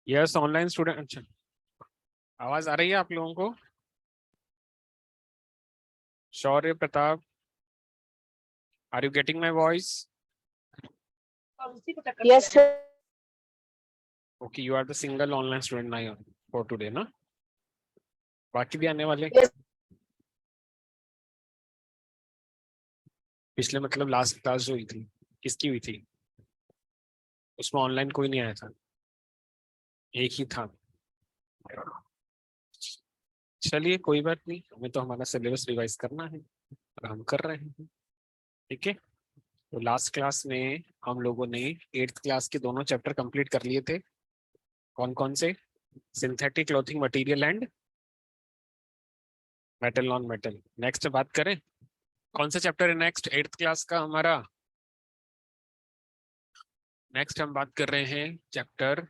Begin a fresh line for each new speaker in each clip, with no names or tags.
Yes online student. अच्छा, आवाज आ रही है आप लोगों को? Shaurya Pratap, are you getting my voice?
Yes, sir.
Okay, you are the single online student now for today ना? बाकी भी आने वाले?
Yes.
पिछले मतलब लास्ट क्लास जो हुई थी, किसकी हुई थी? उसमें ऑनलाइन कोई नहीं आया था, एक ही था। चलिए कोई बात नहीं, हमें तो हमारा सिलेबस रिवाइज करना है और हम कर रहे हैं। ठीक है, तो लास्ट क्लास में हम लोगों ने 8th क्लास के दोनों चैप्टर कंप्लीट कर लिए थे। कौन कौन से? Synthetic clothing material and metal non metal. Next बात करें, कौन सा चैप्टर है नेक्स्ट 8th क्लास का हमारा? नेक्स्ट हम बात कर रहे हैं चैप्टर,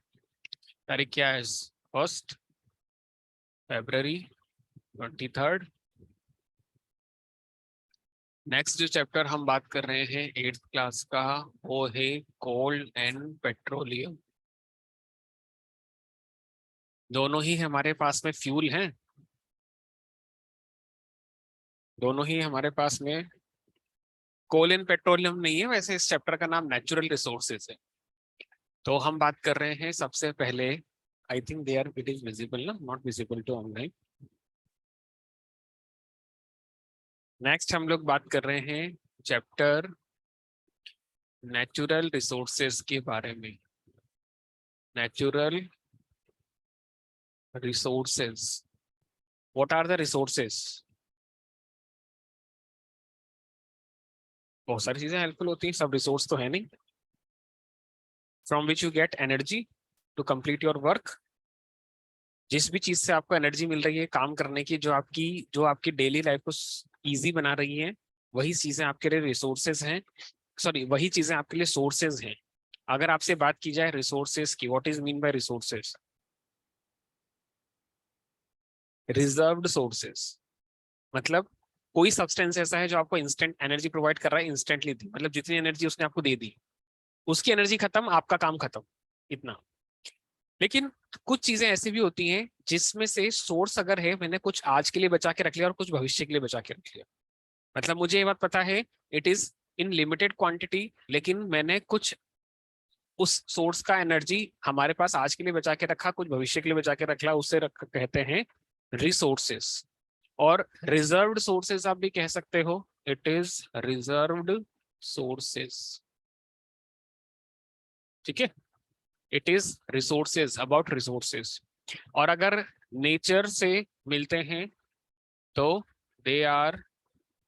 तारीख क्या है? 1 फरवरी 23rd। नेक्स्ट जो चैप्टर हम बात कर रहे हैं 8th क्लास का, वो है कोल एंड पेट्रोलियम। दोनों ही हमारे पास में फ्यूल हैं, दोनों ही हमारे पास में। कोल एंड पेट्रोलियम नहीं है, वैसे इस चैप्टर का नाम नेचुरल रिसोर्सेज है। तो हम बात कर रहे हैं सबसे पहले, I think they are, it is visible ना, not visible to online. Next हम लोग बात कर रहे हैं चैप्टर नेचुरल रिसोर्सेज के बारे में। Natural resources, what are the resources? बहुत सारी चीजें हेल्पफुल होती हैं, सब रिसोर्स तो है नहीं। From which you get energy to complete your work. जिस भी चीज से आपको एनर्जी मिल रही है काम करने की, जो आपकी डेली लाइफ को इजी बना रही है, वही चीजें आपके लिए रिसोर्सेज हैं। सॉरी, वही चीजें आपके लिए सोर्सेज हैं। अगर आपसे बात की जाए रिसोर्सेज की, what is mean by resources? Reserved sources, मतलब कोई सब्सटेंस ऐसा है जो आपको इंस्टेंट एनर्जी प्रोवाइड कर रहा है, इंस्टेंटली दी, मतलब जितनी एनर्जी उसने आपको दे दी, उसकी एनर्जी खत्म, आपका काम खत्म, इतना। लेकिन कुछ चीजें ऐसी भी होती हैं जिसमें से सोर्स अगर है, मैंने कुछ आज के लिए बचा के रख लिया और कुछ भविष्य के लिए बचा के रख लिया। मतलब मुझे ये बात पता है it is in limited quantity, लेकिन मैंने कुछ उस सोर्स का एनर्जी हमारे पास आज के लिए बचा के रखा, कुछ भविष्य के लिए बचा के रखा, उसे कहते हैं रिसोर्सेस। और रिजर्व्ड सोर्सेस आप भी कह सकते हो, इट इज रिजर्व्ड सोर्सेस। ठीक है, it is resources, about resources. और अगर नेचर से मिलते हैं तो they are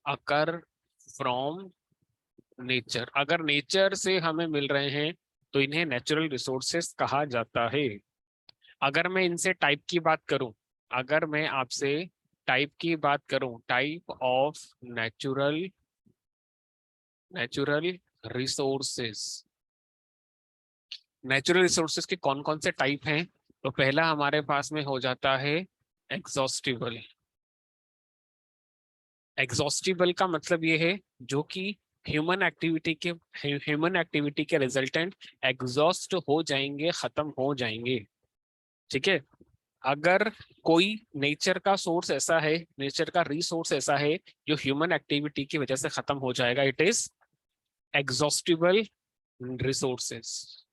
occur from nature. अगर नेचर से हमें मिल रहे हैं तो इन्हें नेचुरल रिसोर्सेज कहा जाता है। अगर मैं इनसे टाइप की बात करूं, अगर मैं आपसे टाइप की बात करूं, type of natural natural resources, natural resources के कौन कौन से टाइप हैं? तो पहला हमारे पास में हो जाता है एग्जॉस्टिबल। एग्जॉस्टिबल का मतलब ये है जो कि ह्यूमन एक्टिविटी के रिजल्टेंट एग्जॉस्ट हो जाएंगे, खत्म हो जाएंगे। ठीक है, अगर कोई नेचर का सोर्स ऐसा है, नेचर का रिसोर्स ऐसा है जो ह्यूमन एक्टिविटी की वजह से खत्म हो जाएगा, इट इज एग्जॉस्टिबल रिसोर्सेस।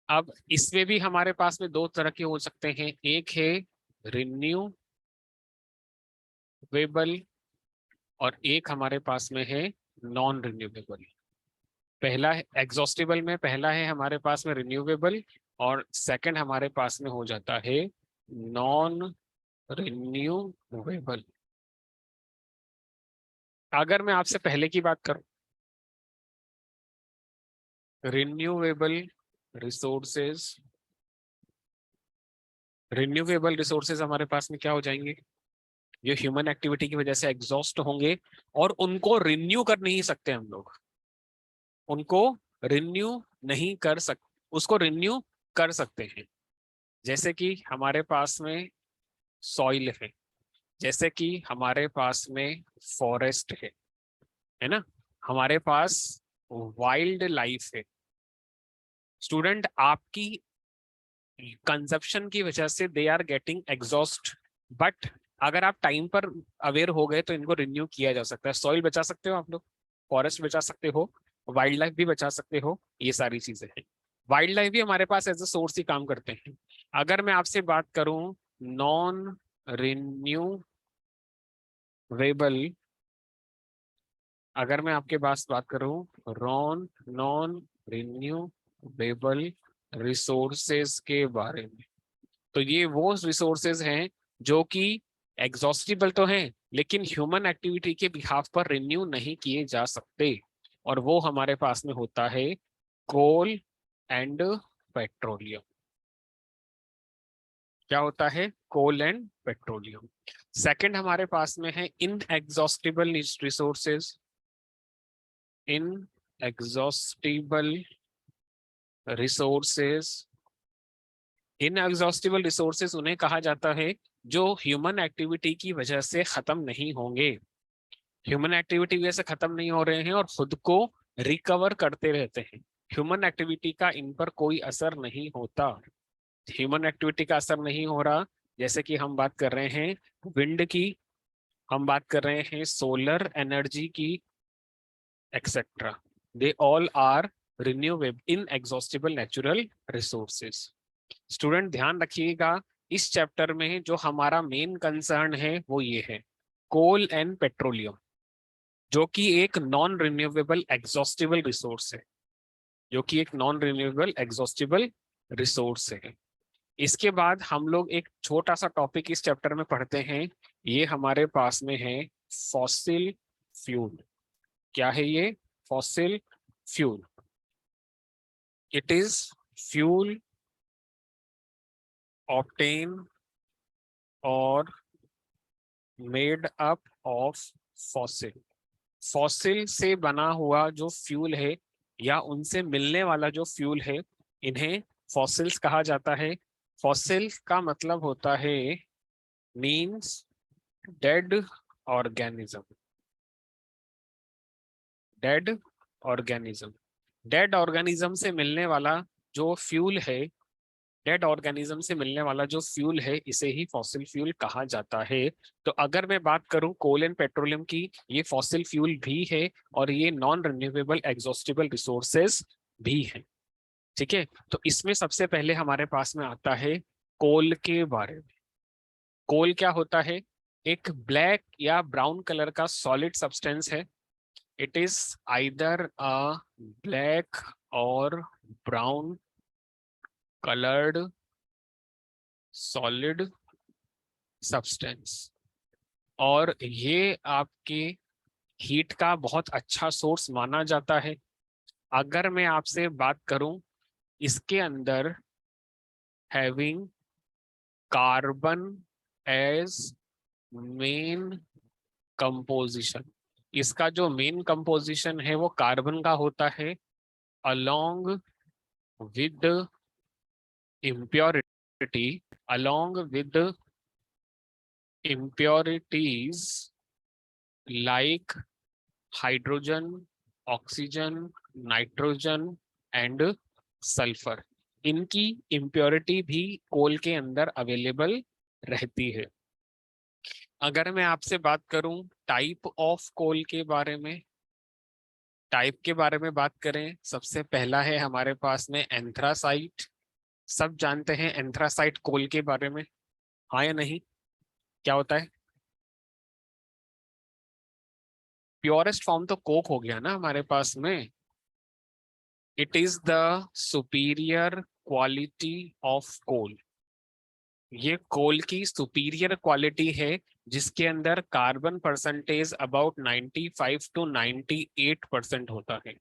अब इसमें भी हमारे पास में दो तरह के हो सकते हैं, एक है रिन्यूएबल और एक हमारे पास में है नॉन रिन्यूएबल। पहला है एग्जॉस्टिबल में, पहला है हमारे पास में रिन्यूएबल और सेकंड हमारे पास में हो जाता है नॉन रिन्यूएबल। अगर मैं आपसे पहले की बात करूं, रिन्यूएबल रिसोर्सेज, रिन्यूएबल रिसोर्सेज हमारे पास में क्या हो जाएंगे? जो ह्यूमन एक्टिविटी की वजह से एग्जॉस्ट होंगे और उनको रिन्यू कर नहीं सकते हम लोग, उनको रिन्यू नहीं कर सकते, उसको रिन्यू कर सकते हैं। जैसे कि हमारे पास में सॉइल है, जैसे कि हमारे पास में फॉरेस्ट है ना, हमारे पास वाइल्ड लाइफ है। स्टूडेंट आपकी कंजप्शन की वजह से they are getting exhaust, but अगर आप टाइम पर अवेयर हो गए तो इनको रिन्यू किया जा सकता है। सॉइल बचा सकते हो आप लोग, फॉरेस्ट बचा सकते हो, वाइल्ड लाइफ भी बचा सकते हो, ये सारी चीजें हैं। वाइल्ड लाइफ भी हमारे पास एज अ सोर्स ही काम करते हैं। अगर मैं आपसे बात करूं नॉन रिन्यूएबल, अगर मैं आपके पास बात करूं नॉन रिन्यूएबल रिसोर्सेज के बारे में, तो ये वो रिसोर्सेज हैं जो कि एग्जॉस्टिबल तो हैं लेकिन ह्यूमन एक्टिविटी के बिहाफ पर रिन्यू नहीं किए जा सकते, और वो हमारे पास में होता है कोल एंड पेट्रोलियम। क्या होता है? कोल एंड पेट्रोलियम। सेकंड हमारे पास में है inexhaustible resources. Inexhaustible resources, inexhaustible resources उन्हें कहा जाता है जो ह्यूमन एक्टिविटी की वजह से खत्म नहीं होंगे। ह्यूमन एक्टिविटी की वजह से खत्म नहीं हो रहे हैं और खुद को रिकवर करते रहते हैं। ह्यूमन एक्टिविटी का इन पर कोई असर नहीं होता। ह्यूमन एक्टिविटी का असर नहीं हो रहा, जैसे कि हम बात कर रहे हैं विंड की, हम बात कर रहे हैं सोलर एनर्जी की, etcetera. They all are renewable inexhaustible natural resources. Student ध्यान रखिएगा, इस चैप्टर में जो हमारा मेन कंसर्न है वो ये है कोल एंड पेट्रोलियम, जो कि एक नॉन रिन्यूएबल एग्जॉस्टिबल रिसोर्स है, जो कि एक नॉन रिन्यूएबल एग्जॉस्टिबल रिसोर्स है। इसके बाद हम लोग एक छोटा सा टॉपिक इस चैप्टर में पढ़ते हैं, ये हमारे पास में है फॉसिल फ्यूल। क्या है ये? Fossil fuel. It is fuel obtain और made up of fossil. Fossil से बना हुआ जो फ्यूल है या उनसे मिलने वाला जो फ्यूल है, इन्हें फॉसिल्स कहा जाता है। फॉसिल का मतलब होता है means dead organism. Dead organism, dead organism से मिलने वाला जो फ्यूल है, डेड ऑर्गेनिज्म से मिलने वाला जो फ्यूल है, इसे ही फॉसिल फ्यूल कहा जाता है। तो अगर मैं बात करूं कोल एंड पेट्रोलियम की, ये फॉसिल फ्यूल भी है और ये नॉन रिन्यूएबल एग्जॉस्टिबल रिसोर्सेज भी हैं। ठीक है, तो इसमें सबसे पहले हमारे पास में आता है कोल के बारे में। कोल क्या होता है? एक ब्लैक या ब्राउन कलर का सॉलिड सब्सटेंस है। It is either a black और ब्राउन कलर्ड सॉलिड सब्सटेंस, और ये आपके हीट का बहुत अच्छा सोर्स माना जाता है। अगर मैं आपसे बात करूं, इसके अंदर having carbon as main composition, इसका जो मेन कंपोजिशन है वो कार्बन का होता है, along with impurity, along with impurities like hydrogen, oxygen, nitrogen and sulfur। इनकी impurity भी कोल के अंदर अवेलेबल रहती है। अगर मैं आपसे बात करूं टाइप ऑफ कोल के बारे में, टाइप के बारे में बात करें, सबसे पहला है हमारे पास में एंथ्रासाइट। सब जानते हैं एंथ्रासाइट कोल के बारे में, हाँ या नहीं? क्या होता है? प्योरेस्ट फॉर्म तो कोक हो गया ना हमारे पास में। It is the superior quality of coal, ये कोल की सुपीरियर क्वालिटी है जिसके अंदर कार्बन परसेंटेज अबाउट 95 to 98% होता है।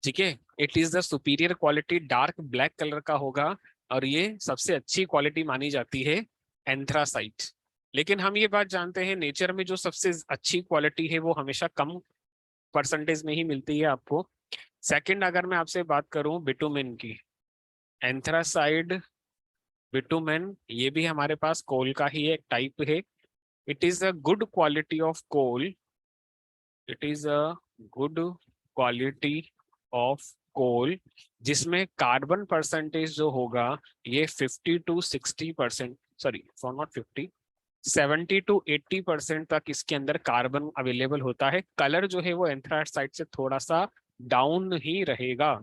ठीक है, it is the superior quality, dark black colour का होगा, और ये सबसे अच्छी क्वालिटी मानी जाती है एंथ्रासाइट। लेकिन हम ये बात जानते हैं नेचर में जो सबसे अच्छी क्वालिटी है वो हमेशा कम परसेंटेज में ही मिलती है आपको। सेकंड, अगर मैं आपसे बात करूं बिटुमेन की, एंथ्रासाइड बिटुमेन, ये भी हमारे पास कोल का ही एक टाइप है। It is a good quality of coal, it is a good quality of coal, जिसमें कार्बन परसेंटेज जो होगा ये 50 to 60%, sorry for not 50, 70 to 80% तक इसके अंदर कार्बन अवेलेबल होता है। कलर जो है वो एंथ्रासाइट से थोड़ा सा डाउन ही रहेगा।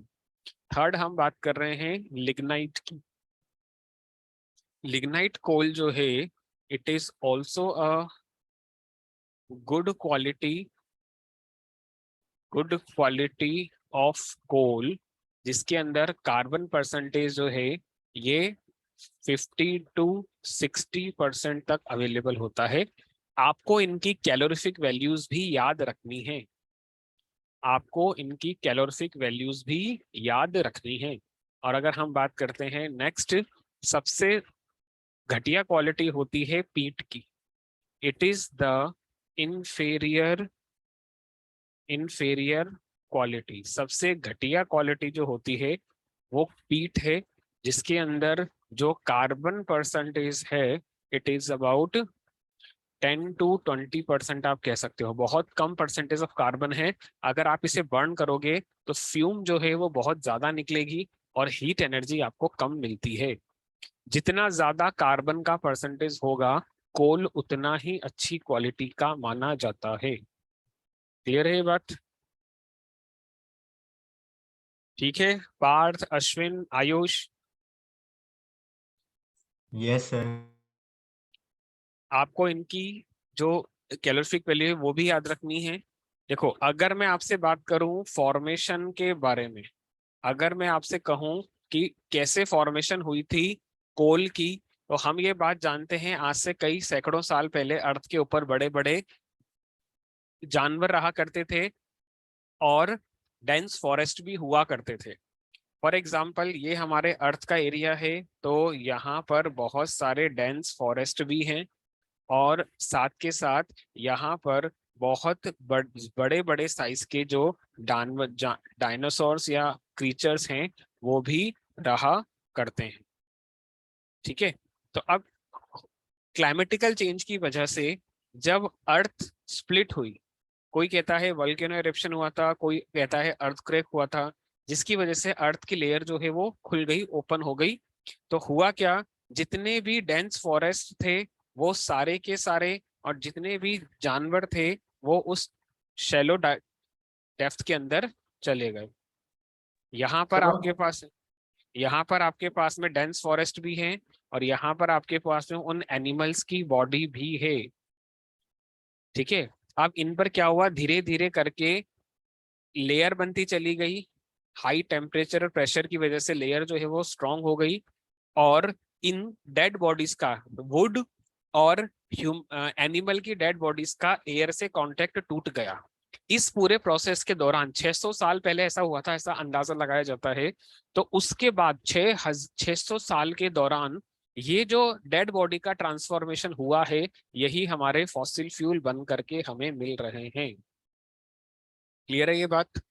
थर्ड हम बात कर रहे हैं लिग्नाइट की। लिग्नाइट कोल जो है it is also a good quality of coal, जिसके अंदर कार्बन परसेंटेज जो है ये 50 to 60% तक अवेलेबल होता है। आपको इनकी कैलोरीफिक वैल्यूज भी याद रखनी है, आपको इनकी कैलोरीफिक वैल्यूज भी याद रखनी है। और अगर हम बात करते हैं नेक्स्ट, सबसे घटिया क्वालिटी होती है पीट की। It is the inferior inferior quality. सबसे घटिया क्वालिटी जो होती है वो पीट है, जिसके अंदर जो कार्बन परसेंटेज है इट इज अबाउट 10 to 20% आप कह सकते हो। बहुत कम परसेंटेज ऑफ कार्बन है। अगर आप इसे बर्न करोगे तो फ्यूम जो है वो बहुत ज्यादा निकलेगी और हीट एनर्जी आपको कम मिलती है। जितना ज्यादा कार्बन का परसेंटेज होगा कोल उतना ही अच्छी क्वालिटी का माना जाता है। क्लियर है ये बात? ठीक है, पार्थ, अश्विन, आयुष,
यस सर।
आपको इनकी जो कैलोरीफिक वैल्यू है वो भी याद रखनी है। देखो, अगर मैं आपसे बात करूं फॉर्मेशन के बारे में, अगर मैं आपसे कहूं कि कैसे फॉर्मेशन हुई थी कोल की, तो हम ये बात जानते हैं आज से कई सैकड़ों साल पहले अर्थ के ऊपर बड़े बड़े जानवर रहा करते थे और डेंस फॉरेस्ट भी हुआ करते थे। फॉर एग्जाम्पल ये हमारे अर्थ का एरिया है, तो यहाँ पर बहुत सारे डेंस फॉरेस्ट भी हैं और साथ के साथ यहाँ पर बहुत बड़े बड़े साइज के जो डायनासोर्स या क्रीचर्स हैं वो भी रहा करते हैं। ठीक है, तो अब क्लाइमेटिकल चेंज की वजह से जब अर्थ स्प्लिट हुई, कोई कहता है वोल्केनो इरप्शन हुआ था, कोई कहता है अर्थक्वेक हुआ था, जिसकी वजह से अर्थ की लेयर जो है वो खुल गई, ओपन हो गई। तो हुआ क्या, जितने भी डेंस फॉरेस्ट थे वो सारे के सारे और जितने भी जानवर थे वो उस शैलो डेप्थ के अंदर चले गए। यहाँ पर
सर
आपके पास यहाँ पर आपके पास में डेंस फॉरेस्ट भी है और यहाँ पर आपके पास में उन एनिमल्स की बॉडी भी है। ठीक है, अब इन पर क्या हुआ, धीरे धीरे करके लेयर बनती चली गई। हाई टेम्परेचर और प्रेशर की वजह से लेयर जो है वो स्ट्रांग हो गई और इन डेड बॉडीज का, वुड और एनिमल की डेड बॉडीज का एयर से कांटेक्ट टूट गया। इस पूरे प्रोसेस के दौरान 600 साल पहले ऐसा हुआ था, ऐसा अंदाजा लगाया जाता है। तो उसके बाद 600 साल के दौरान ये जो डेड बॉडी का ट्रांसफॉर्मेशन हुआ है, यही हमारे फॉसिल फ्यूल बन करके हमें मिल रहे हैं। क्लियर है ये बात?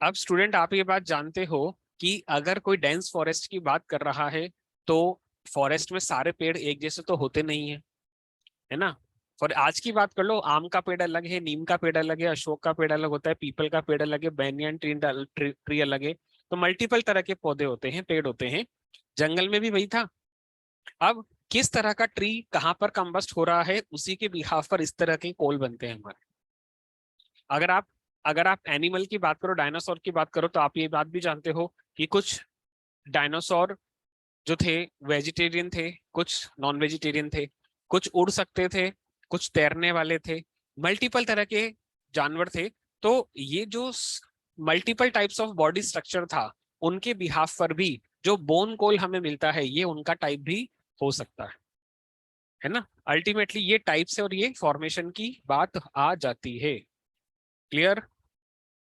अब स्टूडेंट आप ये बात जानते हो कि अगर कोई डेंस फॉरेस्ट की बात कर रहा है तो फॉरेस्ट में सारे पेड़ एक जैसे तो होते नहीं है ना। और आज की बात कर लो, आम का पेड़ अलग है, नीम का पेड़ अलग है, अशोक का पेड़ अलग होता है, पीपल का पेड़ अलग है, बैनियन ट्री अलग है। तो मल्टीपल तरह के पौधे होते हैं, पेड़ होते हैं। जंगल में भी वही था। अब किस तरह का ट्री कहाँ पर कंबस्ट हो रहा है उसी के बिहाफ पर इस तरह के कोल बनते हैं हमारे। अगर आप अगर आप एनिमल की बात करो, डायनासोर की बात करो, तो आप ये बात भी जानते हो कि कुछ डायनासोर जो थे वेजिटेरियन थे, कुछ नॉन वेजिटेरियन थे, कुछ उड़ सकते थे, कुछ तैरने वाले थे, मल्टीपल तरह के जानवर थे। तो ये जो multiple types of body structure था, उनके बिहाफ पर भी जो बोन कोल हमें मिलता है ये उनका टाइप भी हो सकता है ना। अल्टीमेटली ये टाइप से और ये फॉर्मेशन की बात आ जाती है। क्लियर?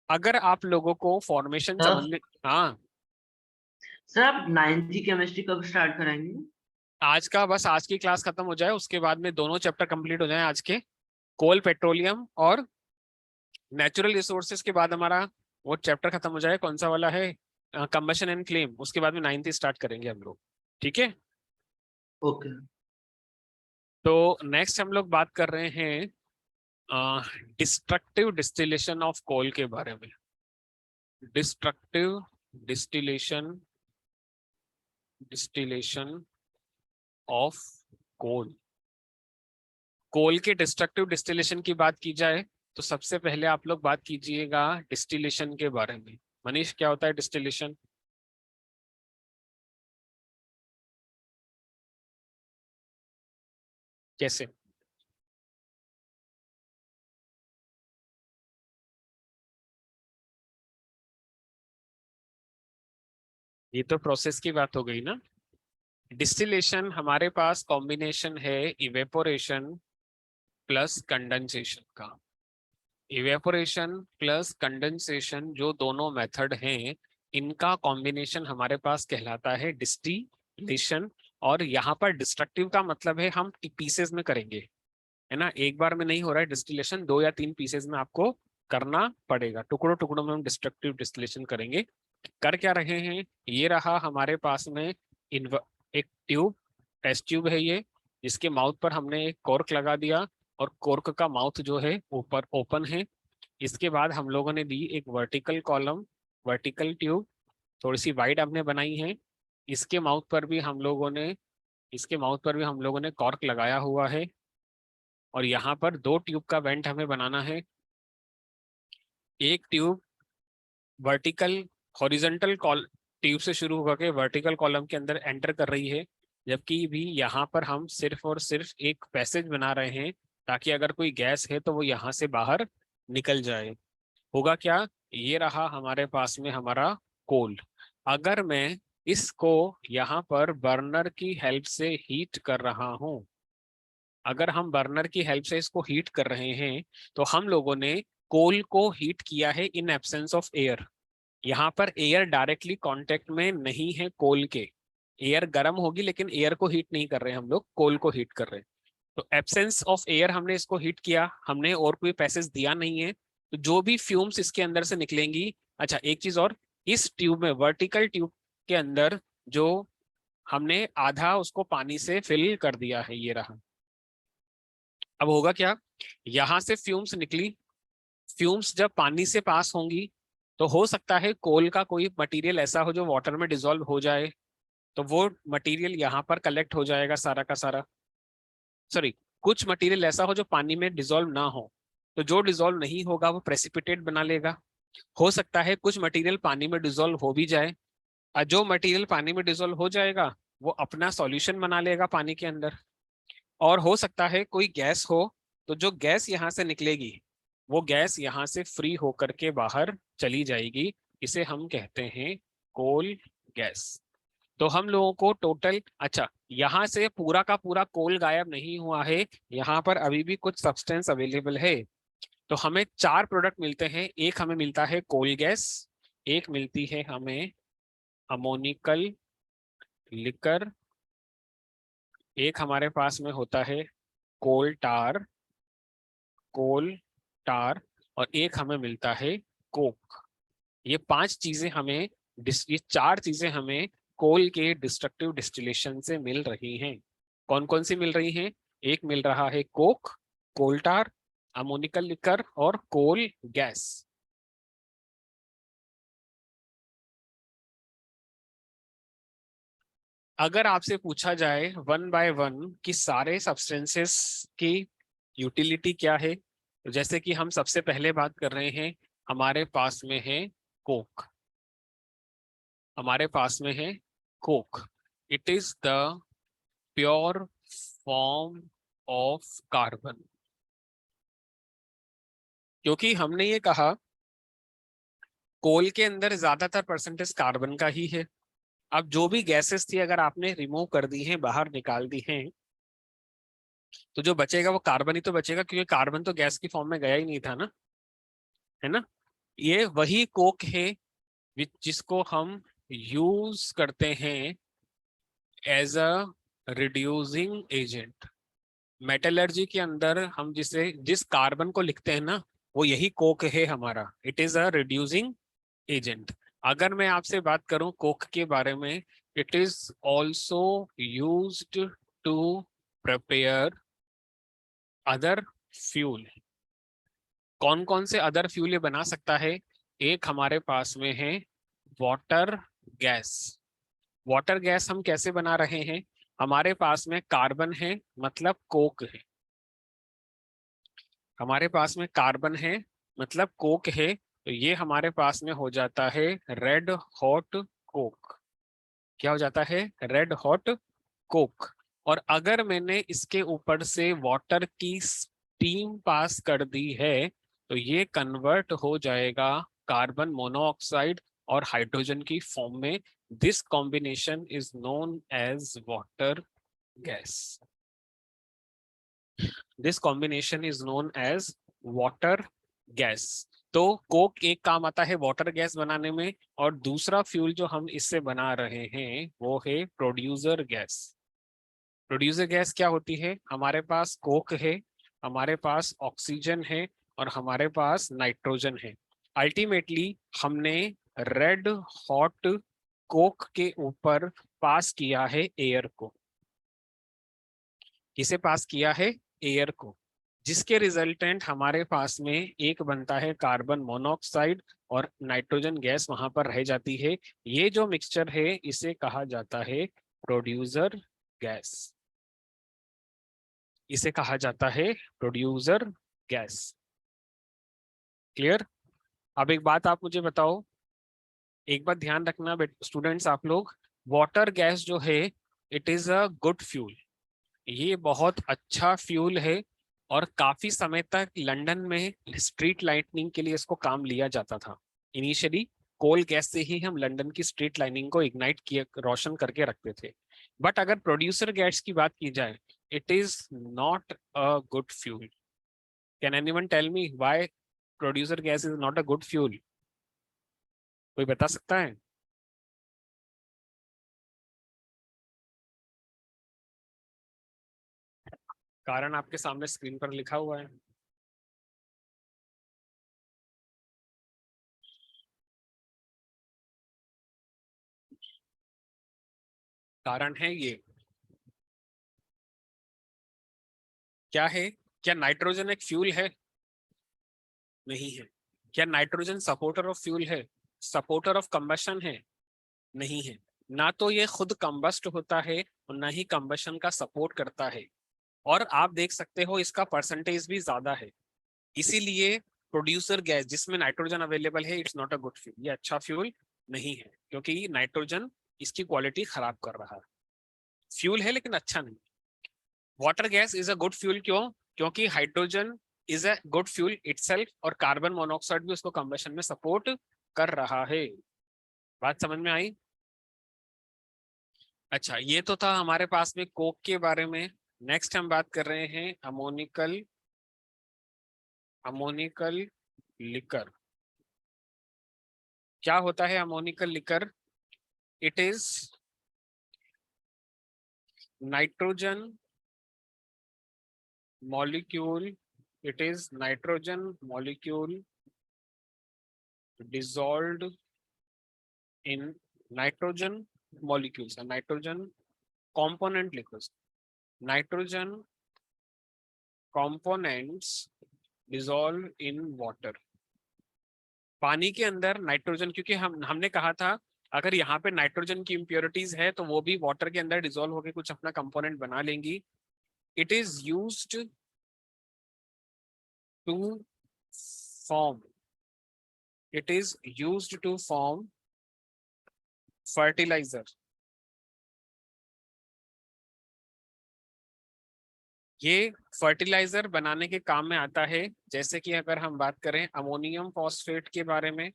अगर आप लोगों को फॉर्मेशन
सर
समझने, हाँ,
सर आप 9th की केमिस्ट्री कब स्टार्ट कराएंगे?
आज की क्लास खत्म हो जाए उसके बाद में दोनों चैप्टर कंप्लीट हो जाए आज के, कोल पेट्रोलियम और नेचुरल रिसोर्सेज के बाद हमारा वो चैप्टर खत्म हो जाए, कौन सा वाला है, कंबशन एंड फ्लेम, उसके बाद में 9th स्टार्ट करेंगे हम लोग। ठीक है,
ओके।
तो नेक्स्ट हम लोग बात कर रहे हैं डिस्ट्रक्टिव डिस्टिलेशन ऑफ कोल के बारे में। Destructive distillation of coal. Coal के डिस्ट्रक्टिव डिस्टिलेशन की बात की जाए तो सबसे पहले आप लोग बात कीजिएगा डिस्टिलेशन के बारे में। मनीष, क्या होता है डिस्टिलेशन? कैसे? ये तो प्रोसेस की बात हो गई ना। डिस्टिलेशन हमारे पास कॉम्बिनेशन है इवेपोरेशन प्लस कंडेंसेशन का। इवेपोरेशन प्लस कंडेंसेशन जो दोनों मेथड हैं, इनका कॉम्बिनेशन हमारे पास कहलाता है डिस्टिलेशन। और यहाँ पर डिस्ट्रक्टिव का मतलब है हम पीसेस में करेंगे, है ना। एक बार में नहीं हो रहा है डिस्टिलेशन, 2 या 3 पीसेस में आपको करना पड़ेगा, टुकड़ों टुकड़ों में हम डिस्ट्रक्टिव डिस्टिलेशन करेंगे। कर क्या रहे हैं, ये रहा हमारे पास में एक ट्यूब, टेस्ट ट्यूब है ये, जिसके माउथ पर हमने एक कॉर्क लगा दिया और कॉर्क का माउथ जो है ऊपर ओपन है। इसके बाद हम लोगों ने दी एक वर्टिकल कॉलम, वर्टिकल ट्यूब, थोड़ी सी वाइड हमने बनाई है। इसके माउथ पर भी हम लोगों ने इसके माउथ पर भी हम लोगों ने कॉर्क लगाया हुआ है। और यहाँ पर 2 ट्यूब का वेंट हमें बनाना है। एक ट्यूब वर्टिकल हॉरिजॉन्टल ट्यूब से शुरू होकर के वर्टिकल कॉलम के अंदर एंटर कर रही है, जबकि भी यहाँ पर हम सिर्फ और सिर्फ एक पैसेज बना रहे हैं ताकि अगर कोई गैस है तो वो यहाँ से बाहर निकल जाए। होगा क्या, ये रहा हमारे पास में हमारा कोल। अगर मैं इसको यहाँ पर बर्नर की हेल्प से हीट कर रहा हूँ, अगर हम बर्नर की हेल्प से इसको हीट कर रहे हैं तो हम लोगों ने कोल को हीट किया है इन एब्सेंस ऑफ एयर। यहाँ पर एयर डायरेक्टली कांटेक्ट में नहीं है कोल के। एयर गर्म होगी लेकिन एयर को हीट नहीं कर रहे हैं, हम लोग कोल को हीट कर रहे हैं। तो एब्सेंस ऑफ एयर हमने इसको हीट किया, हमने और कोई पैसेज दिया नहीं है, तो जो भी फ्यूम्स इसके अंदर से निकलेंगी। अच्छा, एक चीज और, इस ट्यूब में वर्टिकल ट्यूब के अंदर जो हमने आधा उसको पानी से फिल कर दिया है, ये रहा। अब होगा क्या, यहां से फ्यूम्स निकली, फ्यूम्स जब पानी से पास होंगी तो हो सकता है कोल का कोई मटेरियल ऐसा हो जो वाटर में डिसॉल्व हो जाए, तो वो मटेरियल यहाँ पर कलेक्ट हो जाएगा सारा का सारा। सॉरी, कुछ मटेरियल ऐसा हो जो पानी में डिसॉल्व ना हो, तो जो डिसॉल्व नहीं होगा वो प्रेसिपिटेट बना लेगा। हो सकता है कुछ मटेरियल पानी में डिसॉल्व हो भी जाए, और जो मटेरियल पानी में डिसॉल्व हो जाएगा वो अपना सॉल्यूशन बना लेगा पानी के अंदर। और हो सकता है कोई गैस हो, तो जो गैस यहाँ से निकलेगी वो गैस यहाँ से फ्री होकर के बाहर चली जाएगी। इसे हम कहते हैं कोल गैस। तो हम लोगों को टोटल, अच्छा, यहाँ से पूरा का पूरा कोल गायब नहीं हुआ है, यहाँ पर अभी भी कुछ सब्सटेंस अवेलेबल है। तो हमें 4 प्रोडक्ट मिलते हैं। एक हमें मिलता है कोल गैस, एक मिलती है हमें अमोनिकल लिकर, एक हमारे पास में होता है कोल टार, कोल टार, और एक हमें मिलता है कोक। ये 5 चीजें हमें, ये 4 चीजें हमें कोल के डिस्ट्रक्टिव डिस्टिलेशन से मिल रही हैं। कौन कौन सी मिल रही हैं? एक मिल रहा है कोक, कोल टार, अमोनिकल लिकर और कोल गैस। अगर आपसे पूछा जाए वन बाय वन कि सारे सब्सटेंसेस की यूटिलिटी क्या है, तो जैसे कि हम सबसे पहले बात कर रहे हैं, हमारे पास में है कोक, हमारे पास में है Coke. It is the pure form of carbon. क्योंकि हमने ये कहा कोल के अंदर ज्यादातर परसेंटेज कार्बन का ही है। अब जो भी गैसेस थी अगर आपने रिमूव कर दी हैं, बाहर निकाल दी हैं, तो जो बचेगा वो कार्बन ही तो बचेगा, क्योंकि कार्बन तो गैस की फॉर्म में गया ही नहीं था ना, है ना। ये वही कोक है जिसको हम यूज करते हैं as a reducing agent. Metallurgy के अंदर हम जिस कार्बन को लिखते हैं ना, वो यही कोक है हमारा। It is a reducing agent. अगर मैं आपसे बात करूं कोक के बारे में, it is also used to prepare other fuel. कौन कौन से अदर फ्यूल ये बना सकता है? एक हमारे पास में है वाटर गैस। वाटर गैस हम कैसे बना रहे हैं? हमारे पास में कार्बन है, मतलब कोक है। हमारे पास में कार्बन है, मतलब कोक है, तो ये हमारे पास में हो जाता है रेड हॉट कोक। क्या हो जाता है? Red hot Coke. और अगर मैंने इसके ऊपर से वाटर की स्टीम पास कर दी है, तो ये कन्वर्ट हो जाएगा कार्बन मोनोऑक्साइड और हाइड्रोजन की फॉर्म में। This combination is known as water gas. This combination is known as water gas. तो कोक एक काम आता है वाटर गैस बनाने में, और दूसरा फ्यूल जो हम इससे बना रहे हैं वो है प्रोड्यूसर गैस। प्रोड्यूसर गैस क्या होती है? हमारे पास कोक है, हमारे पास ऑक्सीजन है, और हमारे पास नाइट्रोजन है। अल्टीमेटली हमने रेड हॉट कोक के ऊपर पास किया है एयर को। किसे पास किया है? एयर को। जिसके रिजल्टेंट हमारे पास में एक बनता है कार्बन मोनोऑक्साइड, और नाइट्रोजन गैस वहां पर रह जाती है। ये जो मिक्सचर है इसे कहा जाता है प्रोड्यूसर गैस। इसे कहा जाता है प्रोड्यूसर गैस। क्लियर? अब एक बात आप मुझे बताओ, एक बात ध्यान रखना स्टूडेंट्स आप लोग, वाटर गैस जो है it is a good fuel. ये बहुत अच्छा फ्यूल है, और काफी समय तक लंदन में स्ट्रीट लाइटनिंग के लिए इसको काम लिया जाता था। इनिशियली कोल गैस से ही हम लंदन की स्ट्रीट लाइनिंग को इग्नाइट किए, रोशन करके रखते थे। बट अगर प्रोड्यूसर गैस की बात की जाए, it is not a good fuel. Can anyone tell me why producer gas is not a good fuel? कोई बता सकता है? कारण आपके सामने स्क्रीन पर लिखा हुआ है। कारण है ये। क्या है? क्या नाइट्रोजन एक फ्यूल है? नहीं है। क्या नाइट्रोजन सपोर्टर ऑफ फ्यूल है? सपोर्टर ऑफ कंबशन है? नहीं है। ना तो ये खुद कंबस्ट होता है, और ना ही कंबशन का सपोर्ट करता है। और आप देख सकते हो इसका परसेंटेज भी ज्यादा है। इसीलिए प्रोड्यूसर गैस जिसमें नाइट्रोजन अवेलेबल है, it's not a good fuel. ये अच्छा फ्यूल नहीं है, क्योंकि नाइट्रोजन इसकी क्वालिटी खराब कर रहा है। फ्यूल है लेकिन अच्छा नहीं। Water gas is a good fuel, क्यों? क्योंकि hydrogen is a good fuel itself, और कार्बन मोनोऑक्साइड भी उसको कंबशन में सपोर्ट कर रहा है। बात समझ में आई? अच्छा, ये तो था हमारे पास में कोक के बारे में। नेक्स्ट हम बात कर रहे हैं अमोनिकल अमोनिकल लिकर। क्या होता है ammoniacal liquor? It is nitrogen molecule. It is nitrogen molecule dissolved in nitrogen molecules, and nitrogen component liquids. Nitrogen components dissolve in water. पानी के अंदर नाइट्रोजन, क्योंकि हमने कहा था अगर यहाँ पे नाइट्रोजन की इम्प्योरिटीज है तो वो भी वाटर के अंदर डिसॉल्व होकर कुछ अपना कंपोनेंट बना लेंगी। It is used to form it is used to form fertiliser. ये फर्टिलाइजर बनाने के काम में आता है। जैसे कि अगर हम बात करें अमोनियम फॉस्फेट के बारे में,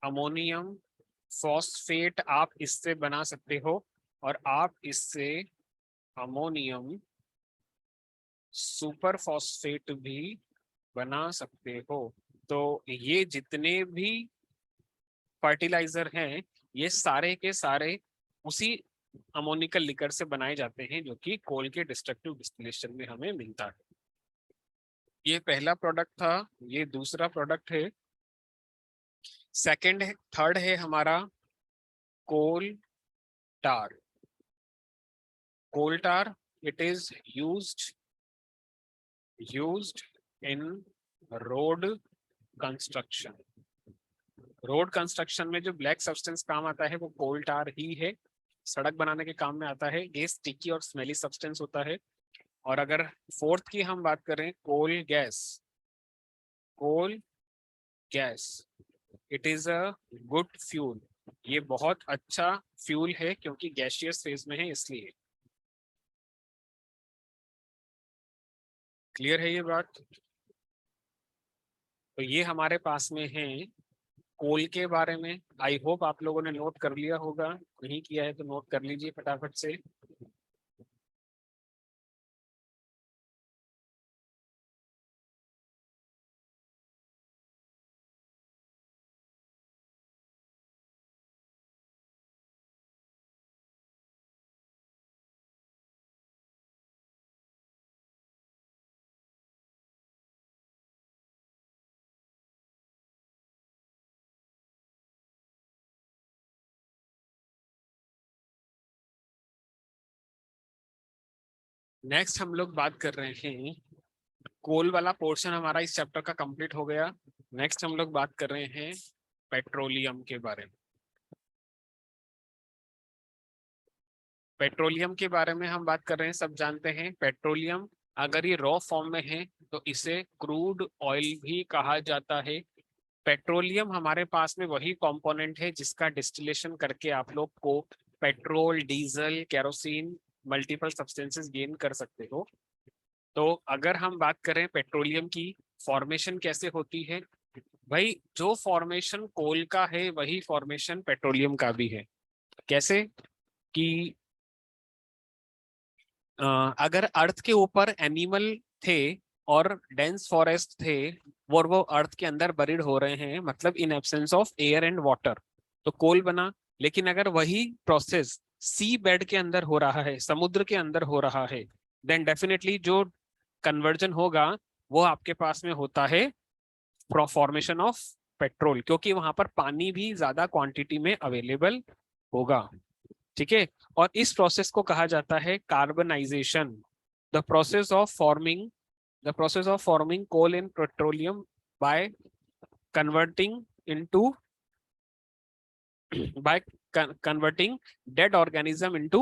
अमोनियम फॉस्फेट आप इससे बना सकते हो, और आप इससे अमोनियम सुपर फॉस्फेट भी बना सकते हो। तो ये जितने भी फर्टिलाइजर हैं, ये सारे के सारे उसी अमोनिकल लिकर से बनाए जाते हैं, जो कि कोल के डिस्ट्रक्टिव डिस्टिलेशन में हमें मिलता है। ये पहला प्रोडक्ट था। ये दूसरा प्रोडक्ट है। सेकंड है, थर्ड है हमारा coal tar. Coal tar, it is used in road construction. Road construction में जो ब्लैक सब्सटेंस काम आता है वो कोल टार ही है, सड़क बनाने के काम में आता है। ये स्टिकी और स्मेली सब्सटेंस होता है। और अगर फोर्थ की हम बात करें, coal gas, coal gas it is a good fuel. ये बहुत अच्छा फ्यूल है क्योंकि गैसियस फेज में है इसलिए। क्लियर है ये बात? तो ये हमारे पास में है कोल के बारे में। आई होप आप लोगों ने नोट कर लिया होगा, नहीं किया है तो नोट कर लीजिए फटाफट से। नेक्स्ट हम लोग बात कर रहे हैं, कोल वाला पोर्शन हमारा इस चैप्टर का कंप्लीट हो गया। नेक्स्ट हम लोग बात कर रहे हैं पेट्रोलियम के बारे में। पेट्रोलियम के बारे में हम बात कर रहे हैं, सब जानते हैं पेट्रोलियम अगर ये रॉ फॉर्म में है तो इसे क्रूड ऑयल भी कहा जाता है। पेट्रोलियम हमारे पास में वही कंपोनेंट है जिसका डिस्टिलेशन करके आप लोग को petrol, diesel, kerosene, multiple substances gain कर सकते हो। तो अगर हम बात करें पेट्रोलियम की फॉर्मेशन कैसे होती है, भाई जो फॉर्मेशन कोल का है वही फॉर्मेशन पेट्रोलियम का भी है। कैसे कि अगर अर्थ के ऊपर एनिमल थे और डेंस फॉरेस्ट थे और वो अर्थ के अंदर बरीड हो रहे हैं, मतलब in absence of air and water, तो कोल बना। लेकिन अगर वही प्रोसेस सी बेड के अंदर हो रहा है, समुद्र के अंदर हो रहा है, देन डेफिनेटली जो कन्वर्जन होगा वो आपके पास में होता है फॉर्मेशन ऑफ पेट्रोल, क्योंकि वहां पर पानी भी ज्यादा क्वांटिटी में अवेलेबल होगा। ठीक है। और इस प्रोसेस को कहा जाता है carbonisation. The process of forming the process of forming coal in petroleum by converting into by converting dead organism into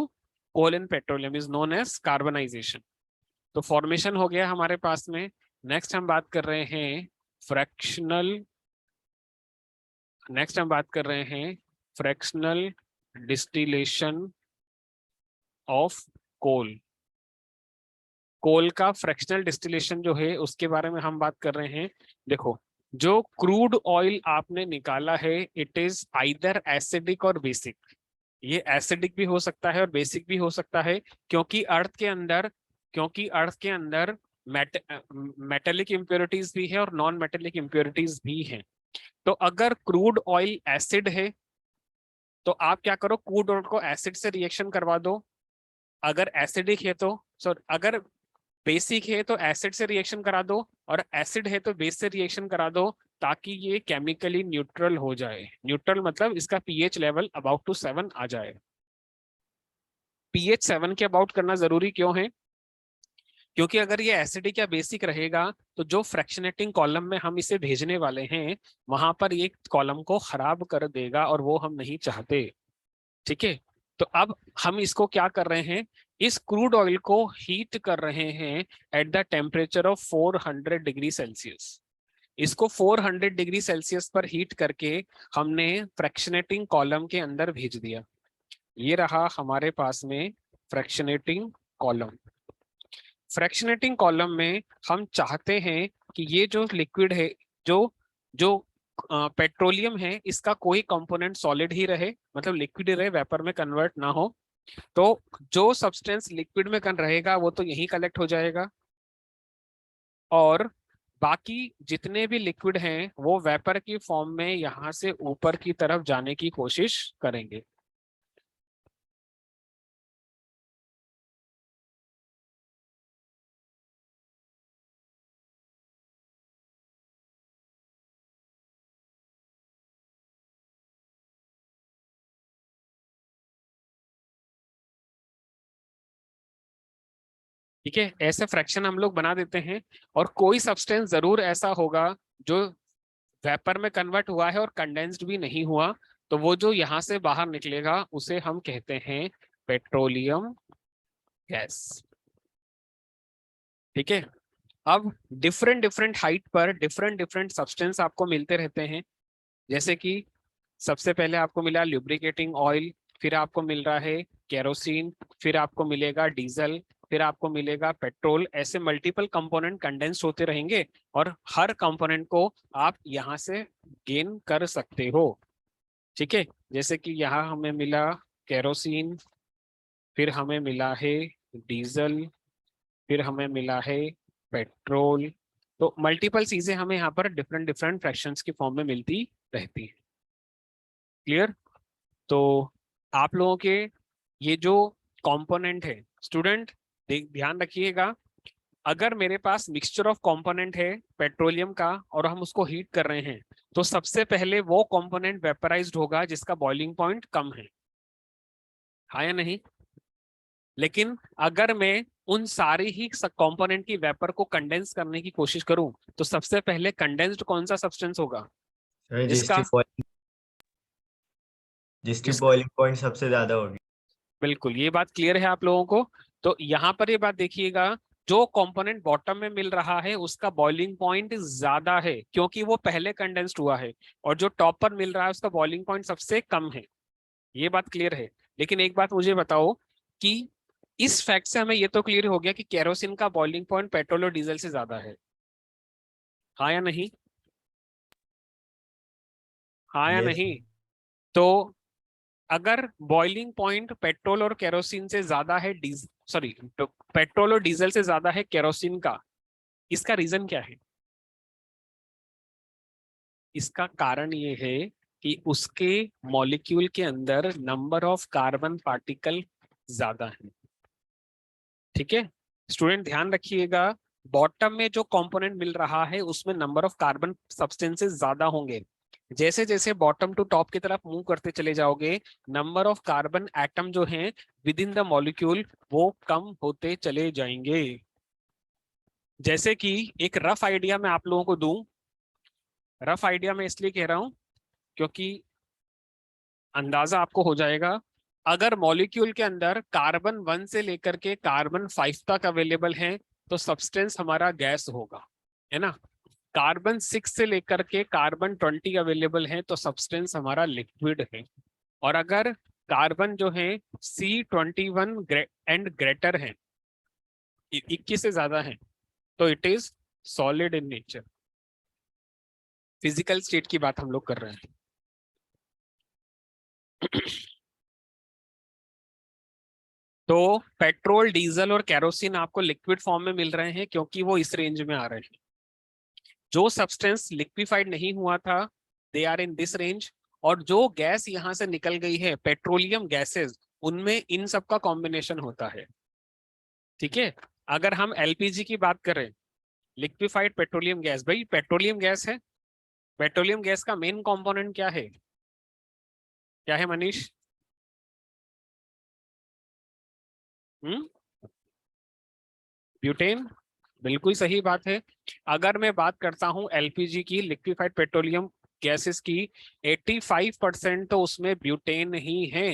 coal in petroleum is known as carbonization। तो फॉर्मेशन हो गया हमारे पास में। नेक्स्ट हम बात कर रहे हैं फ्रैक्शनल नेक्स्ट हम बात कर रहे हैं फ्रैक्शनल डिस्टिलेशन ऑफ कोल। कोल का फ्रैक्शनल डिस्टिलेशन जो है उसके बारे में हम बात कर रहे हैं। देखो, जो क्रूड ऑयल आपने निकाला है इट इज आइदर एसिडिक और बेसिक। ये एसिडिक भी हो सकता है और बेसिक भी हो सकता है, क्योंकि अर्थ के अंदर मेटेलिक इम्प्योरिटीज भी है और नॉन मेटेलिक इम्प्योरिटीज भी हैं। तो अगर क्रूड ऑयल एसिड है तो आप क्या करो, क्रूड ऑयल को एसिड से रिएक्शन करवा दो। अगर एसिडिक है तो अगर बेसिक है तो एसिड से रिएक्शन करा दो, और एसिड है तो बेस से रिएक्शन करा दो, ताकि ये केमिकली न्यूट्रल हो जाए। न्यूट्रल मतलब इसका पीएच लेवल अबाउट टू 7 आ जाए। पीएच 7 के अबाउट करना जरूरी क्यों है? क्योंकि अगर ये एसिडिक या बेसिक रहेगा तो जो फ्रैक्शनेटिंग कॉलम में हम इसे भेजने वाले हैं वहां पर ये कॉलम को खराब कर देगा और वो हम नहीं चाहते। ठीक है। तो अब हम इसको क्या कर रहे हैं, इस क्रूड ऑयल को हीट कर रहे हैं at the temperature of 400 degree Celsius. इसको 400 डिग्री सेल्सियस पर हीट करके हमने फ्रैक्शनेटिंग कॉलम के अंदर भेज दिया। ये रहा हमारे पास में फ्रैक्शनेटिंग कॉलम। फ्रैक्शनेटिंग कॉलम में हम चाहते हैं कि ये जो लिक्विड है, जो जो पेट्रोलियम है, इसका कोई कंपोनेंट सॉलिड ही रहे, मतलब लिक्विड ही रहे, वेपर में कन्वर्ट ना हो। तो जो सब्सटेंस लिक्विड में कन रहेगा वो तो यहीं कलेक्ट हो जाएगा, और बाकी जितने भी लिक्विड हैं वो वेपर की फॉर्म में यहाँ से ऊपर की तरफ जाने की कोशिश करेंगे। ठीक है, ऐसे फ्रैक्शन हम लोग बना देते हैं। और कोई सब्सटेंस जरूर ऐसा होगा जो वेपर में कन्वर्ट हुआ है और कंडेंस्ड भी नहीं हुआ, तो वो जो यहाँ से बाहर निकलेगा उसे हम कहते हैं पेट्रोलियम गैस। ठीक है, अब डिफरेंट डिफरेंट हाइट पर डिफरेंट डिफरेंट सब्सटेंस आपको मिलते रहते हैं। जैसे कि सबसे पहले आपको मिला लुब्रिकेटिंग ऑयल, फिर आपको मिल रहा है केरोसिन, फिर आपको मिलेगा डीजल, फिर आपको मिलेगा पेट्रोल। ऐसे मल्टीपल कंपोनेंट कंडेंस होते रहेंगे और हर कंपोनेंट को आप यहाँ से गेन कर सकते हो। ठीक है, जैसे कि यहाँ हमें मिला केरोसिन, फिर हमें मिला है डीजल, फिर हमें मिला है पेट्रोल। तो मल्टीपल चीजें हमें यहाँ पर डिफरेंट डिफरेंट फ्रैक्शंस की फॉर्म में मिलती रहती है। क्लियर? तो आप लोगों के ये जो कंपोनेंट है स्टूडेंट, ध्यान रखिएगा, अगर मेरे पास मिक्सचर ऑफ कंपोनेंट है पेट्रोलियम का और हम उसको हीट कर रहे हैं, तो सबसे पहले वो कंपोनेंट वेपराइज्ड होगा जिसका बॉइलिंग पॉइंट कम है, हाँ या नहीं? लेकिन अगर मैं उन सारे ही कंपोनेंट की वेपर को कंडेंस करने की कोशिश करूं, तो सबसे पहले कंडेंस्ड कौन सा सब्सटेंस होगा?
सर
जिसका
जिसकी
जिस
बॉइलिंग पॉइंट सबसे ज्यादा होगी।
बिल्कुल, ये बात क्लियर है आप लोगों को? तो यहाँ पर ये बात देखिएगा, जो कंपोनेंट बॉटम में मिल रहा है उसका बॉइलिंग पॉइंट ज्यादा है क्योंकि वो पहले कंडेंस्ड हुआ है, और जो टॉप पर मिल रहा है उसका बॉइलिंग पॉइंट सबसे कम है। ये बात क्लियर है। लेकिन एक बात मुझे बताओ कि इस फैक्ट से हमें ये तो क्लियर हो गया कि केरोसिन का बॉइलिंग पॉइंट पेट्रोल और डीजल से ज्यादा है, हाँ या नहीं? हाँ या
यस।
नहीं? तो अगर बॉइलिंग पॉइंट पेट्रोल और केरोसिन से ज्यादा है, सॉरी, पेट्रोल और डीजल से ज्यादा है केरोसिन का, इसका रीजन क्या है? इसका कारण ये है कि उसके मॉलिक्यूल के अंदर नंबर ऑफ कार्बन पार्टिकल ज्यादा है। ठीक है स्टूडेंट, ध्यान रखिएगा, बॉटम में जो कंपोनेंट मिल रहा है उसमें नंबर ऑफ कार्बन सब्सटेंसेस ज्यादा होंगे। जैसे जैसे बॉटम टू टॉप की तरफ मूव करते चले जाओगे, नंबर ऑफ कार्बन एटम जो हैं विद इन द मॉलिक्यूल वो कम होते चले जाएंगे। जैसे कि एक रफ आइडिया मैं आप लोगों को दूं, रफ आइडिया मैं इसलिए कह रहा हूं क्योंकि अंदाजा आपको हो जाएगा। अगर मॉलिक्यूल के अंदर कार्बन 1 से लेकर के कार्बन 5 तक अवेलेबल है तो सब्सटेंस हमारा गैस होगा, है ना? कार्बन 6 से लेकर के कार्बन 20 अवेलेबल है तो सब्सटेंस हमारा लिक्विड है। और अगर कार्बन जो है C21 एंड ग्रेटर है, 21 से ज्यादा है, तो it is solid in nature. Physical state की बात हम लोग कर रहे हैं। तो पेट्रोल, डीजल और केरोसिन आपको लिक्विड फॉर्म में मिल रहे हैं क्योंकि वो इस रेंज में आ रहे हैं। जो सब्सटेंस लिक्विफाइड नहीं हुआ था they are in this range, और जो गैस यहां से निकल गई है पेट्रोलियम गैसेस, उनमें इन सब का कॉम्बिनेशन होता है। ठीक है, अगर हम एलपीजी की बात करें, लिक्विफाइड पेट्रोलियम गैस, भाई पेट्रोलियम गैस है, पेट्रोलियम गैस का मेन कंपोनेंट क्या है? क्या है मनीष? हम्म, ब्यूटेन। बिल्कुल सही बात है। अगर मैं बात करता हूं एलपीजी की, लिक्विफाइड पेट्रोलियम गैसेस की, 85% तो उसमें ब्यूटेन ही है।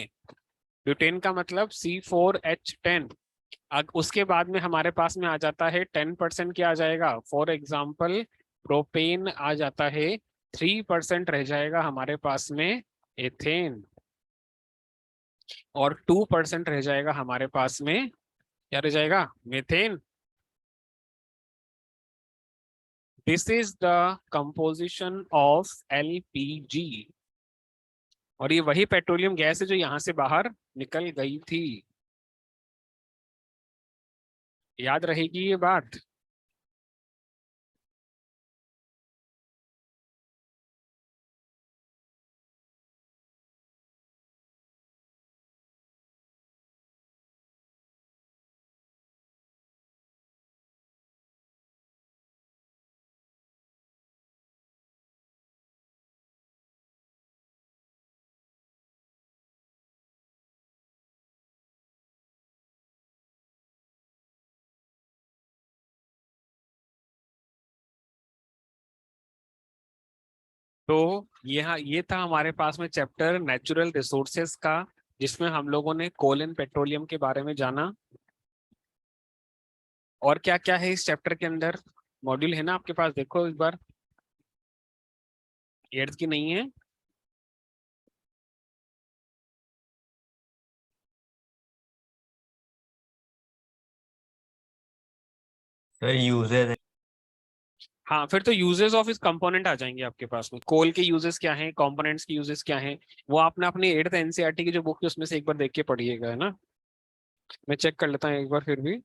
ब्यूटेन का मतलब C4H10। उसके बाद में हमारे पास में आ जाता है 10% क्या आ जाएगा, फॉर एग्जाम्पल प्रोपेन आ जाता है, 3% रह जाएगा हमारे पास में एथेन, और 2% रह जाएगा हमारे पास में, क्या रह जाएगा, methane. This is the composition of LPG, और ये वही पेट्रोलियम गैस है जो यहां से बाहर निकल गई थी। याद रहेगी ये बात। तो ये था हमारे पास में चैप्टर नेचुरल रिसोर्सेस का, जिसमें हम लोगों ने कोल एंड पेट्रोलियम के बारे में जाना। और क्या क्या है इस चैप्टर के अंदर, मॉड्यूल है ना आपके पास, देखो एक बार, 8th की नहीं है।
सर यूजेस है।
हाँ, फिर तो यूजेस ऑफ इस कंपोनेंट आ जाएंगे आपके पास में, कोल के यूजेस क्या हैं, कंपोनेंट्स के यूजेस क्या हैं, वो आपने अपनी 8th एनसीईआरटी की जो बुक है उसमें से एक बार देख के पढ़िएगा, है ना। मैं चेक कर लेता हूँ एक बार फिर भी।